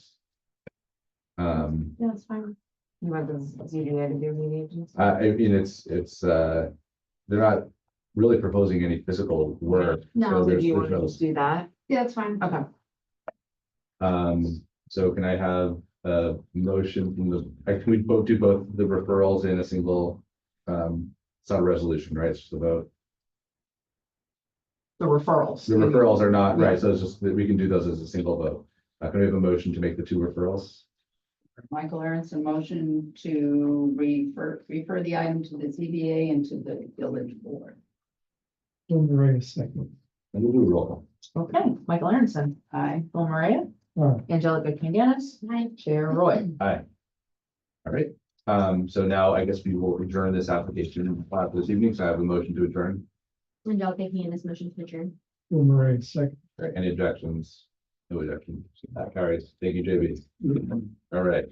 Yeah, that's fine. You want the ZBA to be lead agency? I mean, they're not really proposing any physical work. No. So So do there's you want to no, just do that? Yeah, that's fine. Okay. so can I have a motion from can we both do both the referrals in a single, it's not a resolution, right? It's just a vote. The referrals. The referrals are not, right, so it's just that we can do those as a single vote. Can we have a motion to make the two referrals? Michael Aronson, motion to refer the item to the ZBA and to the village board. Bill Murray, second. And we'll do a roll call. Okay, Michael Aronson, Aye. Bill Maria, Aye. Angelica Kenganis, Hi. Chair Roy. Aye. All right, so now I guess we will adjourn this application for this evening, so I have a motion to adjourn. And y'all taking in this motion to adjourn. Bill Murray, second. All right, any objections? No objections. That carries. Thank you, JB. All right.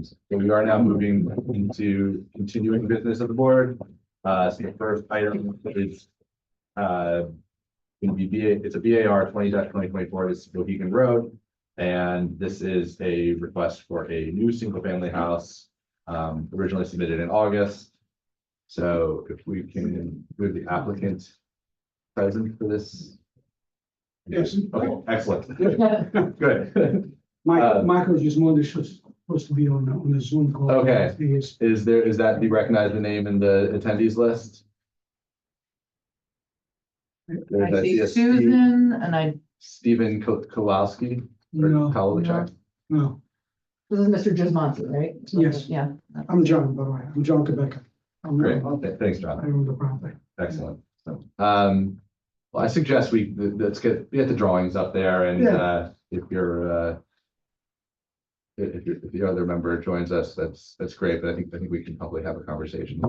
So we are now moving into continuing business of the board. So the first item is it's a BAR 20-2024. This is Mohegan Road. And this is a request for a new single-family house, originally submitted in August. So if we can move the applicant present for this. Yes. Okay, excellent. Good. Michael Gismondi is supposed to be on the Zoom call. Okay. He is. Is that, do you recognize the name in the attendees list? I see Susan and Stephen Kowalski or No, Kowalczyk? no, this is Mr. Gismonti, right? Yes. Yeah. I'm John, by the way. I'm John Quebec. Great. Thanks, I John. own the property. Excellent. Well, I suggest let's get the drawings up there and, if the other member joins us, that's great, but I think we can probably have a conversation.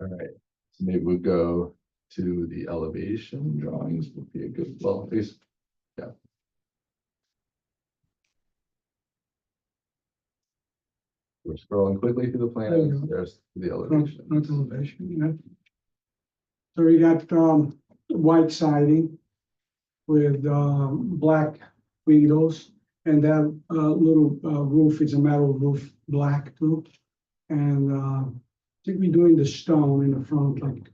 All right, so maybe we'll go to the elevation drawings would be a good, well, please. Yeah. We're scrolling quickly through the There you plans, go. there's the Front elevation. elevation, yeah. So we got, white siding with, black windows, and that, little, roof is a metal roof, black too. And, I think we're doing the stone in the front, like,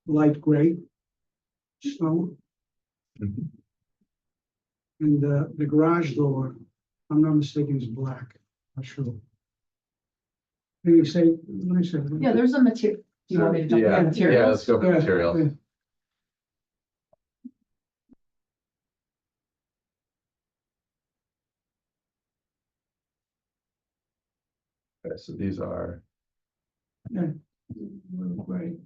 light gray stone. Mhm. And, the garage door, if I'm not mistaken, is black, not sure. Can you say, let me say. Yeah, there's a material. Do you want me to jump Yeah, into materials? yeah, let's go for materials. Okay, so these are, Yeah. Right.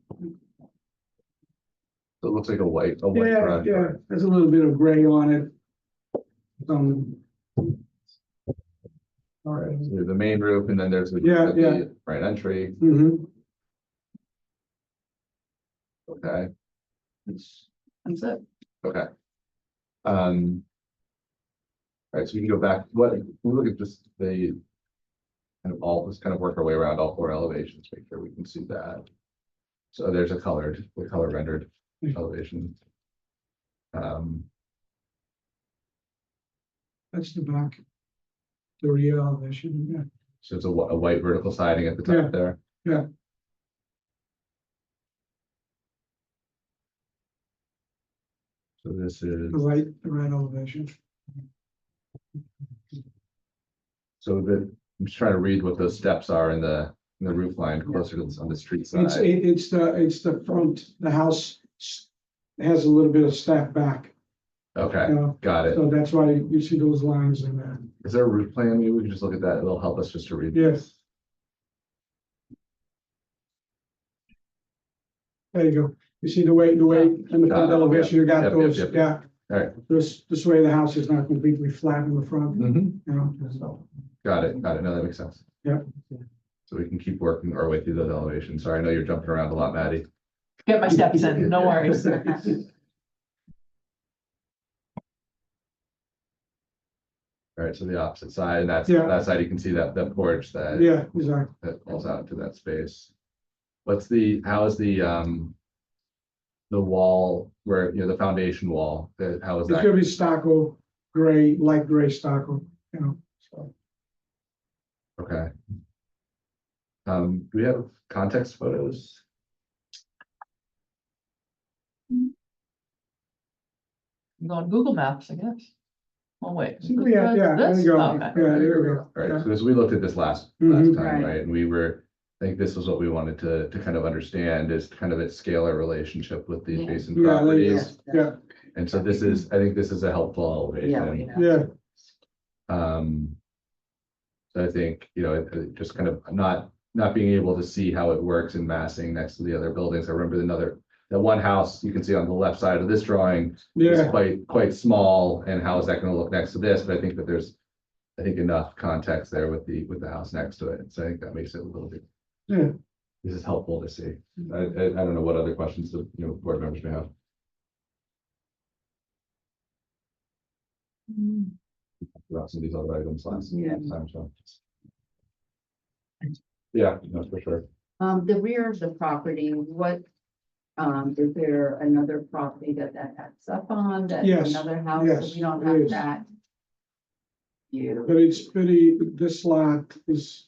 so it looks like a white Yeah, garage yeah, door. there's a little bit of gray on it. All right, so we have the main roof and then there's the Yeah, yeah. right entry, Mhm. okay, That's it. okay. All right, so we can go back, we look at just the let's kind of work our way around all four elevations, make sure we can see that. So there's the color rendered elevation. That's the back. The rear elevation, yeah. So it's a white vertical siding at the Yeah, top there. yeah. So this is, The right elevation. so I'm just trying to read what those steps are in the roof line closer to on the street side. It's the front, the house has a little bit of step back, Okay, you know, got it. so that's why you see those lines in there. Is there a roof plan? Maybe we can just look at that. It'll help us just to read. Yes. There you go. You see the way in the front Got it, elevation, you got Yep, those, yep. yeah. All right. This way the house is not completely flat in the front, Mhm. you know, so. Got it. No, that makes sense. Yeah. So we can keep working our way through those elevations. Sorry, I know you're jumping around a lot, Maddie. Get my steps in, no worries. All right, so the opposite side, and Yeah. that side, you can see that porch that. Yeah, exactly. That falls out to that space. How is the wall where, the foundation wall, how is It's that? gonna be stucco, gray, light gray stucco, so. Okay. Do we have context photos? You go on Google Maps, I guess. Oh, wait. I think we have, yeah, there This? you go. Okay. Yeah, there we go. All right, Yeah. because we looked at this last Mhm. time, Right. right? And I think this was what we wanted to kind of understand is kind of its scalar relationship with the Yeah. adjacent Yeah, there you properties. go. Yeah, And so I think this is a helpful Yeah. elevation. yeah, So I think, it just kind of not being able to see how it works in massing next to the other buildings. I remember that one house you can see on the left side of this drawing is yeah. quite small, and how is that gonna look next to this? But I think that there's, enough context there with the house next to it. So I think that makes it a little bit. Yeah. This is helpful to see. I don't know what other questions the, board members may have. About some of these other items last time, so. Yeah, no, for sure. The rear of the property, is there another property that adds up on, that's Yes, another house, yes, so we don't it have is. that? But it's pretty, this lot is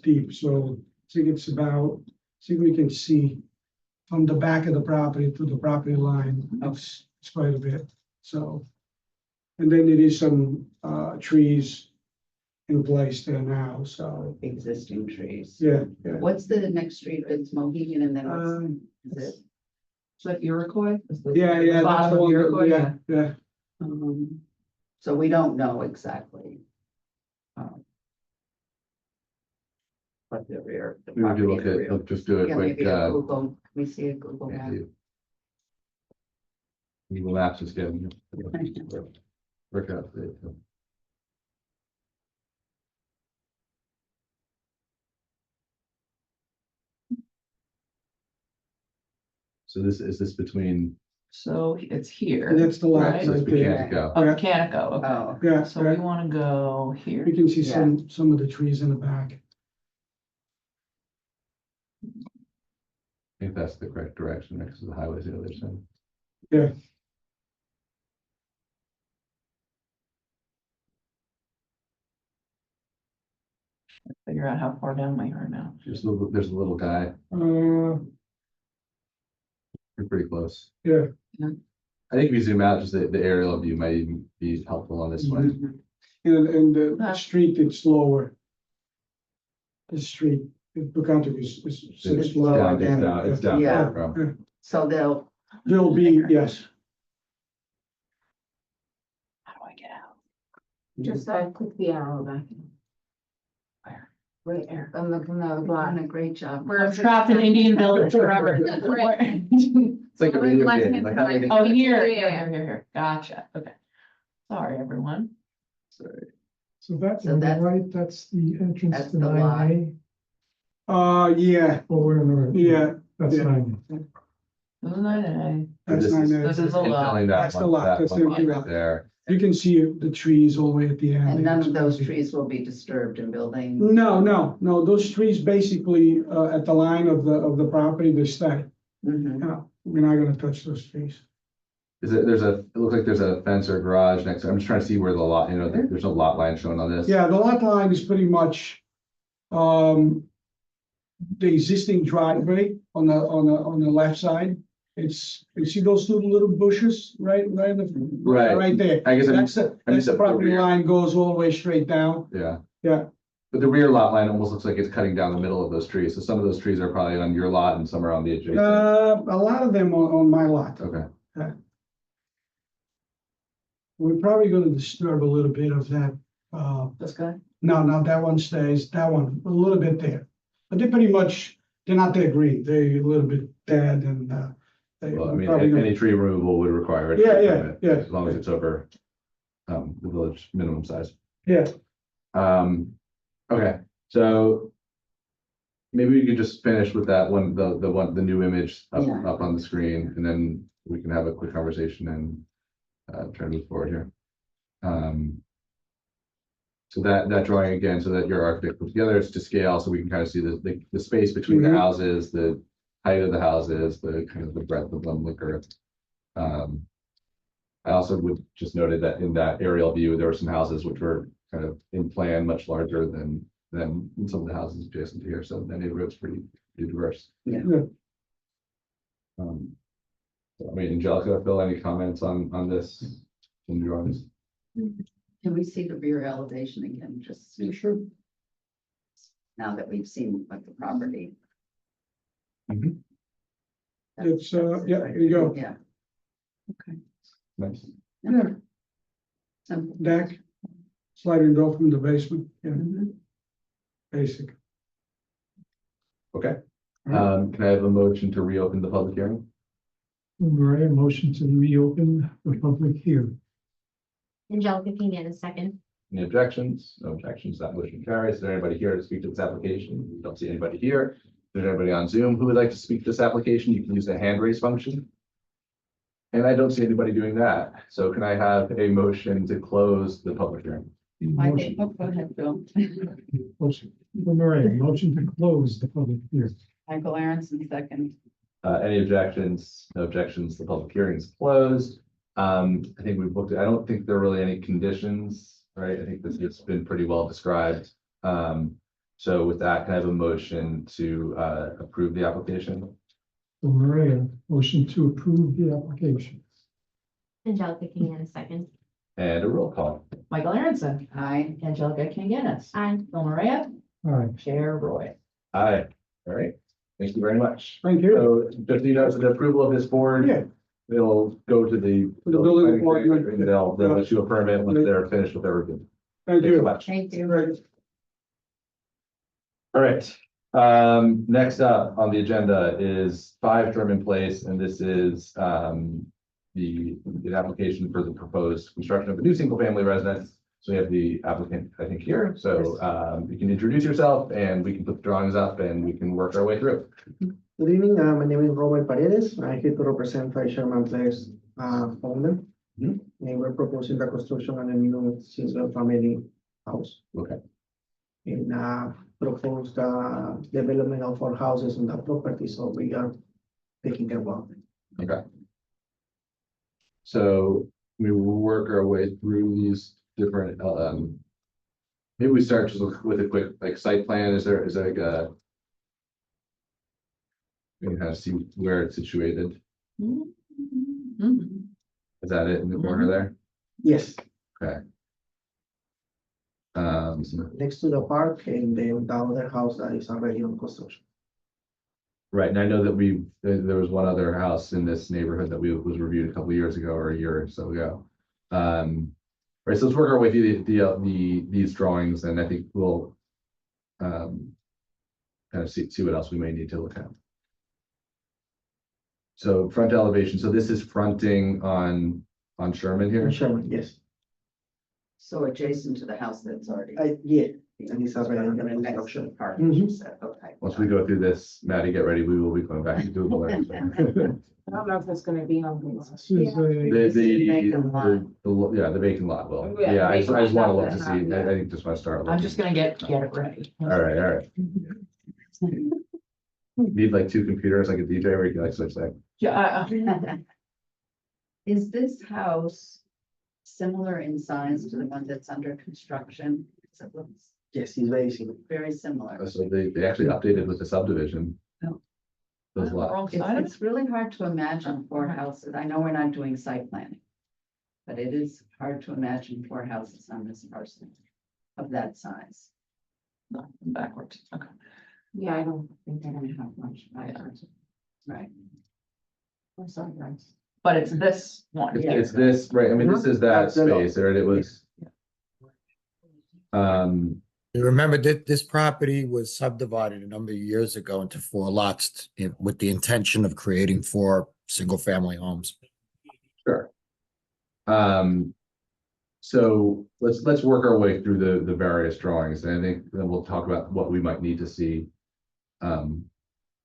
deep, so I think it's about, we can see from the back of the property to the property line, it's quite a bit, so. And then there is some, trees in place there now, so, Existing trees. yeah, yeah. What's the next street? It's Mohegan and then Um, what's, is it? Is that Iroquois? Is the Yeah, yeah, that's bottom the of one, Iroquois? yeah, yeah. So we don't know exactly. What the rear. the Maybe we property could of the rear. just do a Yeah, quick, maybe a Google, can we see a Google yeah, map? Google Maps is getting. Work out. So is this between, So it's here. And that's the lot right? so it's right there. Mechanico? Oh, Mechanico, okay. Oh, Yeah, So we wanna go here. you can see some of the trees in the back. I think that's the correct direction next to the highways the other side. Yeah. Figure out how far down we are now. There's a little guy, Uh, you're pretty close. yeah, I think if you zoom out, just the aerial view might even be helpful on this one. and the street, it's lower. The street, the country is It's lower. lower Down, than- it's down. yeah. From. so they'll, There'll be, yes. How do I get out? Just click the arrow back. Where? Right there, on the you're block. doing a great job. We're trapped in Indian village forever. It's like a Well, video left game. hand Like how side. they- Oh, here, Yeah. here. Gotcha, okay. Sorry, everyone. So that's So on the that's- right, that's the entrance that's to the lot. 9A. Yeah, Oh, we're in the right. yeah, That's yeah. 9A. This is 9A. that's This not is- This is a lot. Filling that That's the one- lot, that that's one the right lot. there. You can see the trees all the way at the end. And none of those trees will be disturbed in building. No, those trees basically, at the line of the property, they stay. Mhm. No, we're not gonna touch those trees. It looks like there's a fence or garage next to, I'm just trying to see where the lot, there's a lot line shown on this. Yeah, the lot line is pretty much, the existing driveway on the left side. You see those two little bushes, right in the. Right. Right there. I guess That's the property rear. line goes all the way straight down. Yeah. Yeah. But the rear lot line almost looks like it's cutting down the middle of those trees. So some of those trees are probably on your lot and some are on the adjacent. A lot of them on my lot. Okay. We're probably gonna disturb a little bit of that, This guy? no, that one stays, that one, a little bit there. But they're not that green, they're a little bit dead and, Well, I mean, probably gonna- any tree removal would require. a Yeah, tree yeah, permit, yeah. As long as it's over, the village minimum size. Yeah, Okay, so. Maybe we could just finish with that one, the new image Yeah. up on the screen, and then we can have a quick conversation and try to move forward here. So that drawing again, so that your architect put together, it's to scale, so we can kind of see the space between the Mhm. houses, the height of the houses, the kind of the breadth of them, liquor. I also would just noted that in that aerial view, there were some houses which were kind of in plan much larger than some of the houses adjacent to here, so the neighborhood's pretty diverse. Yeah. Um, so, I mean, Angelica, Phil, any comments on this in drawings? Can we see the rear elevation again, just Sure. now that we've seen like the property? Mhm. It's, yeah, here you go. Yeah. Nice. Yeah, Simple. deck, sliding door from the basement, yeah, Mhm. basic. Okay, Alright. can I have a motion to reopen the public hearing? Maria, motion to reopen the public hearing. Angelica can get a second. Any objections? No objections, that motion carries. Is there anybody here to speak to this application? We don't see anybody here. Is there anybody on Zoom who would like to speak to this application? You can use the hand raise function. And I don't see anybody doing that. So can I have a motion to close the public hearing? Motion, Go ahead, Bill. motion, Maria, motion to close the public hearing. Michael Aronson, second. Any objections? No objections. The public hearing is closed. I think we've looked at, I don't think there are really any conditions, right? I think this has been pretty well described. So with that, can I have a motion to approve the application? So Maria, motion to approve the application. Angelica can get a second. And a roll call. Michael Aronson, Aye. Angelica Kinganis, Aye. Phil Maria, All right, Chair Roy. Aye. All right. Thank you very much. Thank you. So just, you know, so the approval of this board. Yeah. They'll go to the. The building department. And they'll issue a permit once they're finished with their review. Thank Thanks so you. much. Thank you. Right. All right, next up on the agenda is 5 Sherman Place, and this is the application for the proposed construction of a new single-family residence. So we have the applicant, I think, here, so you can introduce yourself and we can put the drawings up and we can work our way through. Good evening, my name is Robert Paredes. I'm here to represent Five Sherman Place owner. Mhm. And we're proposing the construction of a new single family house. Okay. And propose the development of 4 houses on that property, so we are taking care of it. Okay. So we will work our way through these different, maybe we start just with a quick like site plan. Is there like a, we can kind of see where it's situated. Mhm. Is that it in the corner there? Yes, Okay. next to the park and then the other house that is already on construction. Right, and I know that there was one other house in this neighborhood that was reviewed a couple of years ago or a year or so ago. Right, so let's work our way through these drawings, and I think we'll kind of see what else we may need to look at. So front elevation, so this is fronting on Sherman here? Sherman, yes. So adjacent to the house that's already. Yeah, and it's It's already right under next to the construction. park, as you Mhm. said, okay. Once we go through this, Maddie, get ready, we will be going back to Google. I don't know if it's gonna be on these. this is a, The vacant lot will, Yeah, yeah, I just want to look to vacant see, lot, I think just want to start. I'm just gonna get it ready. All right. Need like 2 computers, like a DJ, where you can like switch that. Yeah, Is this house similar in size to the one that's under construction? It looks Yes, it's very similar. very similar. So they actually updated with the subdivision. Oh. Those lots. wrong side of it. It's really hard to imagine 4 houses. I know we're not doing site planning. But it is hard to imagine 4 houses on this parcel of that size. No, backwards, okay. Yeah, I don't think they're gonna have much. Right. I'm sorry, guys. But it's this one here. It's this, right, I mean, this is that That's a lot. space, there it was. You remember that this property was subdivided a number of years ago into 4 lots with the intention of creating 4 single-family homes. Sure. So let's work our way through the various drawings, and I think then we'll talk about what we might need to see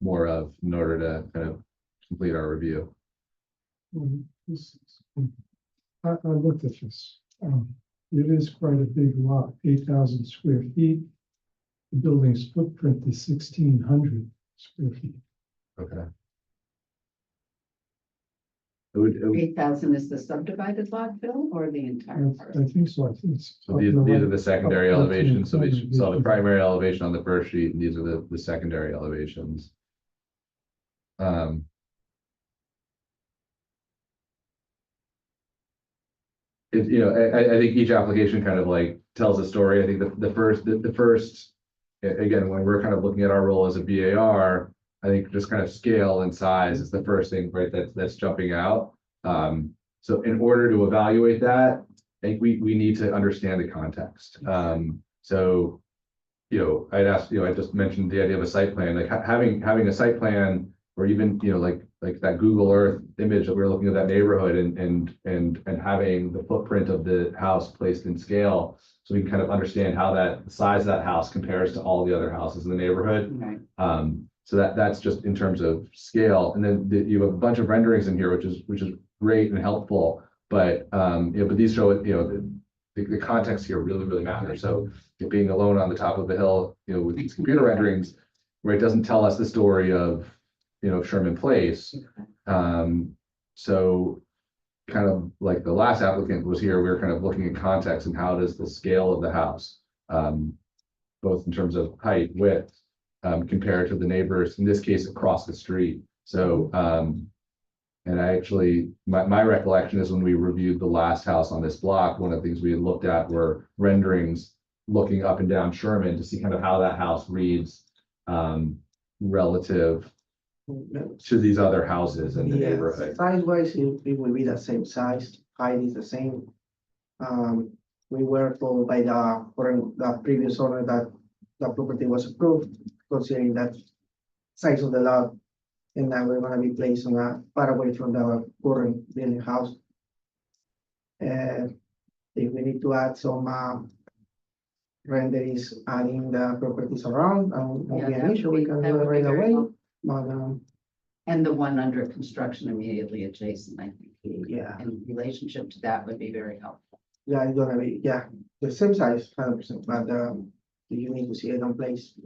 more of in order to kind of complete our review. I looked at this. It is quite a big lot, 8,000 square feet. The building's footprint is 1,600 square feet. Okay. It would- 8,000 is the subdivided lot, Bill, or the entire I parcel? think so, I think it's. So these are the secondary Up to the elevations, so we corner. saw the primary elevation on the first sheet, and these are the secondary elevations. I think each application kind of like tells a story. I think the first, again, when we're kind of looking at our role as a BAR, I think just kind of scale and size is the first thing, right, that's jumping out. So in order to evaluate that, I think we need to understand the context. So, I'd ask, I just mentioned the idea of a site plan, like having a site plan, or even, like that Google Earth image that we were looking at that neighborhood and having the footprint of the house placed in scale. So we can kind of understand how the size of that house compares to all the other houses in the neighborhood. Right. So that's just in terms of scale. And then you have a bunch of renderings in here, which is great and helpful. But but these show it, the context here really matters. So being alone on the top of the hill, with these computer renderings, where it doesn't tell us the story of, Sherman Place. So kind of like the last applicant was here, we were kind of looking at context and how does the scale of the house, both in terms of height, width, compared to the neighbors, in this case, across the street. So, and I actually, my recollection is when we reviewed the last house on this block, one of the things we had looked at were renderings looking up and down Sherman to see kind of how that house reads, relative to these other houses in the neighborhood. Size wise, it will be the same size, height is the same. We were told by the previous owner that the property was approved, considering that size of the lot. And now we're gonna be placed on a far away from the current building house. And if we need to add some renderings, adding the properties around, won't be an issue, we can do it right away. But, And the one under construction immediately adjacent, I think. yeah, In relationship to that would be very helpful. yeah, it's gonna be, yeah, the same size, 100%, but, you need to see it on place.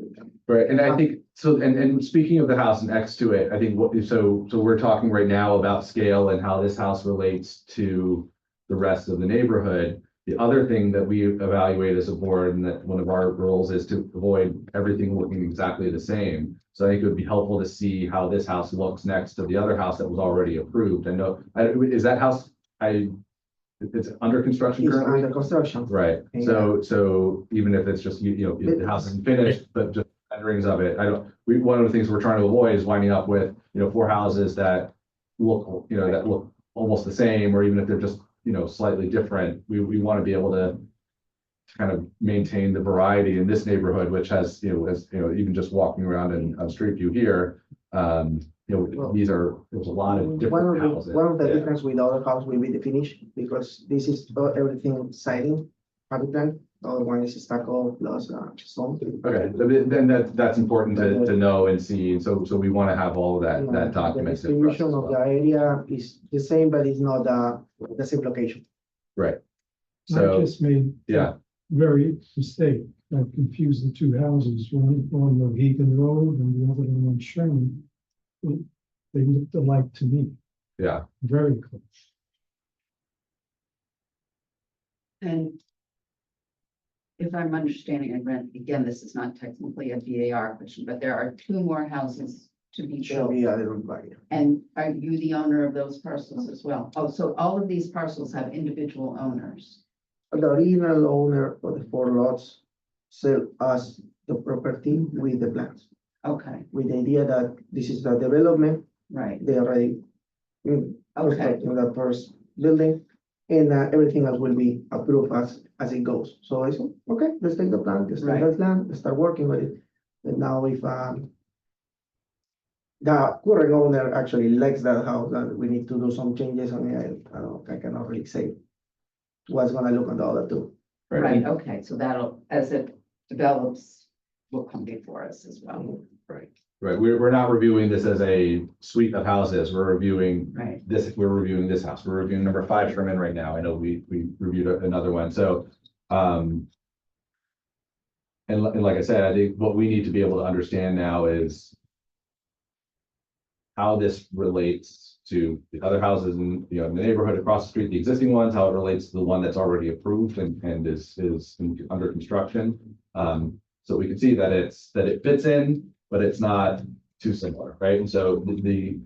Right, and I think, so, and speaking of the house next to it, I think so we're talking right now about scale and how this house relates to the rest of the neighborhood. The other thing that we evaluate as a board, and that one of our roles is to avoid everything looking exactly the same. So I think it would be helpful to see how this house looks next to the other house that was already approved. I know, is that house, it's under construction It's currently? under construction. Right, so even if it's just, the house isn't finished, but just renderings of it, one of the things we're trying to avoid is winding up with, 4 houses that look, that look almost the same, or even if they're just, slightly different, we want to be able to kind of maintain the variety in this neighborhood, which has, even just walking around on Street View here, there's a lot of different houses. One of the Yeah. difference with the other house will be the finish, because this is everything siding, habitat, the other one is stucco plus stone. Okay, then that's important to know and see, so we want to have all of that The documented. for us distribution as of the well. area is the same, but it's not the same location. Right. I So, just made yeah, very mistake. I confused the two houses, one on Mohegan Road and the other one on Sherman. They looked alike to me, yeah, very close. And if I'm understanding, and again, this is not technically a VAR question, but there are 2 more houses to be Should built. be a little bit. And are you the owner of those parcels as well? Oh, so all of these parcels have individual owners. The original owner of the 4 lots sell us the property with the plans, Okay, with the idea that this is the development, right. they already constructing the first building, and everything else will be approved as it goes. So I said, okay, let's take the plan, let's take the plan, let's start working with it. And now if the current owner actually likes that house, and we need to do some changes on it, I cannot really say what's gonna look on the other 2. Right, okay, so that'll, as it develops, will come before us as well. right. Right, we're not reviewing this as a suite of houses, we're reviewing Right. we're reviewing this house, we're reviewing number 5 Sherman right now, I know we reviewed another one, so. And like I said, I think what we need to be able to understand now is how this relates to the other houses in, you know, in the neighborhood across the street, the existing ones, how it relates to the one that's already approved and is under construction. So we can see that it fits in, but it's not too similar, right? And so you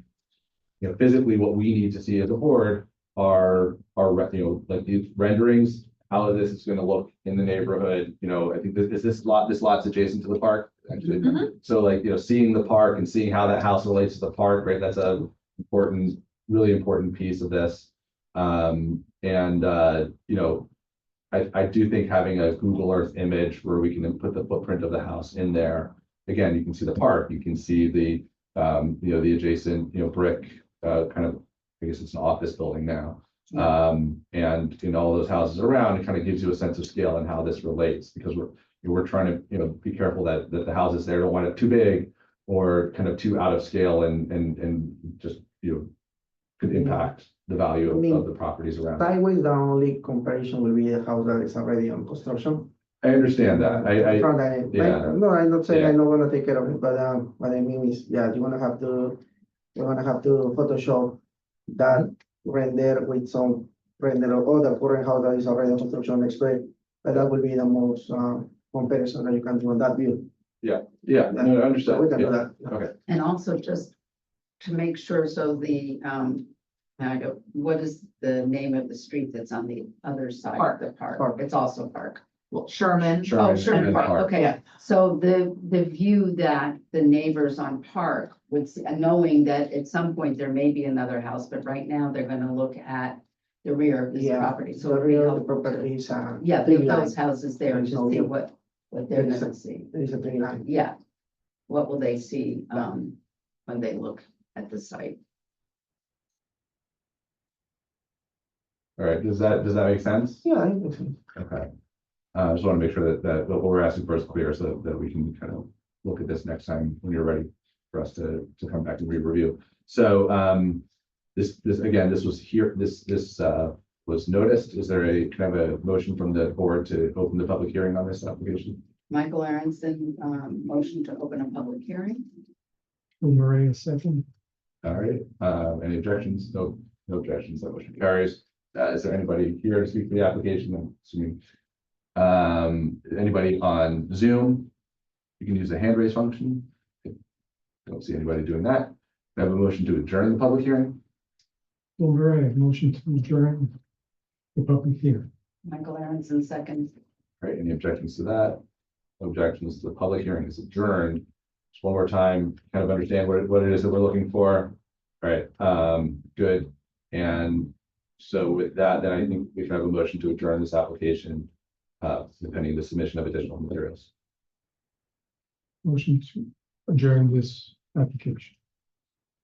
know, physically, what we need to see as a board are, you know, like these renderings, how this is gonna look in the neighborhood, you know, I think this lot's adjacent to the park, actually. So like, you know, seeing the park and seeing how that house relates to the park, right, that's a really important piece of this. You know, I do think having a Google Earth image where we can put the footprint of the house in there. Again, you can see the park, you can see the, you know, the adjacent, you know, brick, kind of, I guess it's an office building now. And in all those houses around, it kind of gives you a sense of scale and how this relates, because we're trying to, you know, be careful that the houses there don't want it too big or kind of too out of scale and just, you know, could impact the value of the properties around. Sideways, the only comparison will be the house that is already on construction. I understand that. Front end, yeah. no, I'm not saying Yeah. I'm not gonna take care of it, but, what I mean is, yeah, you're gonna have to Photoshop that render with some render of other current house that is already in construction next to it. But that will be the most, comparison that you can do on that view. Yeah, no, I understand. So we can do Yeah. that. Okay, And also just to make sure, so what is the name of the street that's on the other side of the park? Park. It's also Park. Well, Sherman. Sherman Oh, Sherman and Park, Park. okay, yeah. So the view that the neighbors on Park would see, knowing that at some point there may be another house, but right now they're gonna look at the rear of this Yeah, property. So the it'd be rear of the helpful to- property is, Yeah, tree those line. houses there There is to no see view. what they're There is gonna see. There is a tree line. Yeah. What will they see, when they look at the site? all right, does that make sense? Yeah, I think so. Okay. I just want to make sure that what we're asking for is clear so that we can kind of look at this next time when you're ready for us to come back and re-review. So, this was noticed. Is there a kind of a motion from the board to open the public hearing on this application? Michael Aronson, motion to open a public hearing. Maria second. All right, any objections? No objections, that motion carries. Is there anybody here to speak for the application? I'm assuming. Anybody on Zoom? You can use the hand raise function. Don't see anybody doing that. I have a motion to adjourn the public hearing. Maria, motion to adjourn the public hearing. Michael Aronson, second. All right, any objections to that? No objections. The public hearing is adjourned. Just one more time, kind of understand what it is that we're looking for. All right, good. And so with that, then I think we can have a motion to adjourn this application, pending the submission of additional materials. Motion to adjourn this application.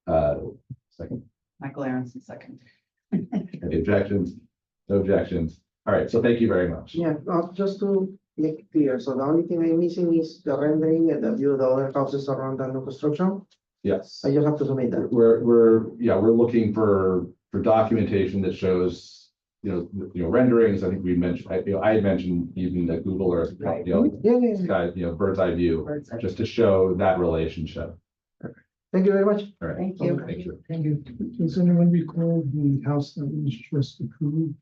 Second, Michael Aronson, second. any objections? No objections. All right, so thank you very much. Yeah, just to make it clear, so the only thing I'm missing is the rendering and the view of the other houses around the new construction. Yes. I just have to submit that. We're looking for documentation that shows, you know, renderings. I think we mentioned, I had mentioned even the Google Earth, Right. you know, Yeah. sky, you know, bird's eye view, Bird's eye. just to show that relationship. Thank you very much. All right. Thank you. Thank you. Thank you. Does anyone recall the house that was just approved?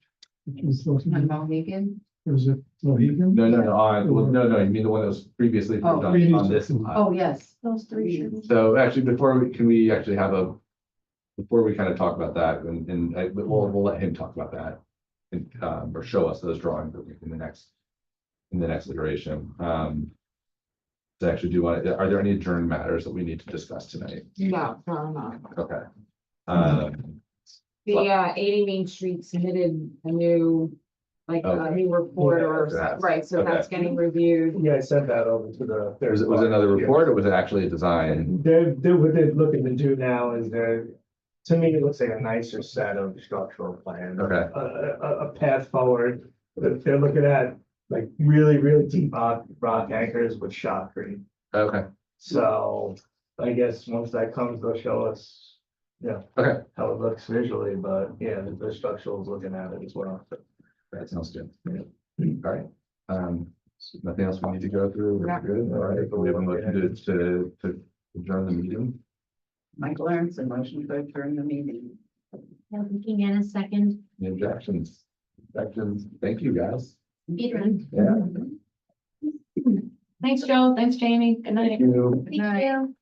Which was talking On about, Mohegan? was it Mohegan? No, you mean the one that was previously approved on this lot. Oh, yes. Those three should. So actually, can we actually have before we kind of talk about that, and we'll let him talk about that. And, or show us those drawings in the next iteration. To actually are there any adjourned matters that we need to discuss tonight? No. Okay. The 80 Main Street submitted a new, a new report Yeah, right, so that's okay. getting reviewed. Yeah, I sent that over to the. Was it another report or was it actually a design? What they're looking to do now is to me, it looks like a nicer set of structural plans. Okay. A path forward. They're looking at like really deep rock anchors with shotcrete. Okay. So I guess once that comes, they'll show us, Okay, how it looks visually, but yeah, the structural is looking at it as well. that sounds good. All right. So nothing else we need to go through? We're good. All right. We have a motion to adjourn the meeting. Michael Aaronson, motion to adjourn the meeting. Looking in a second. Any objections? Objections? Thank you, guys. Adrian. Yeah. Thanks, Joe. Thanks, Jamie. Good night. Thank you. Thank you.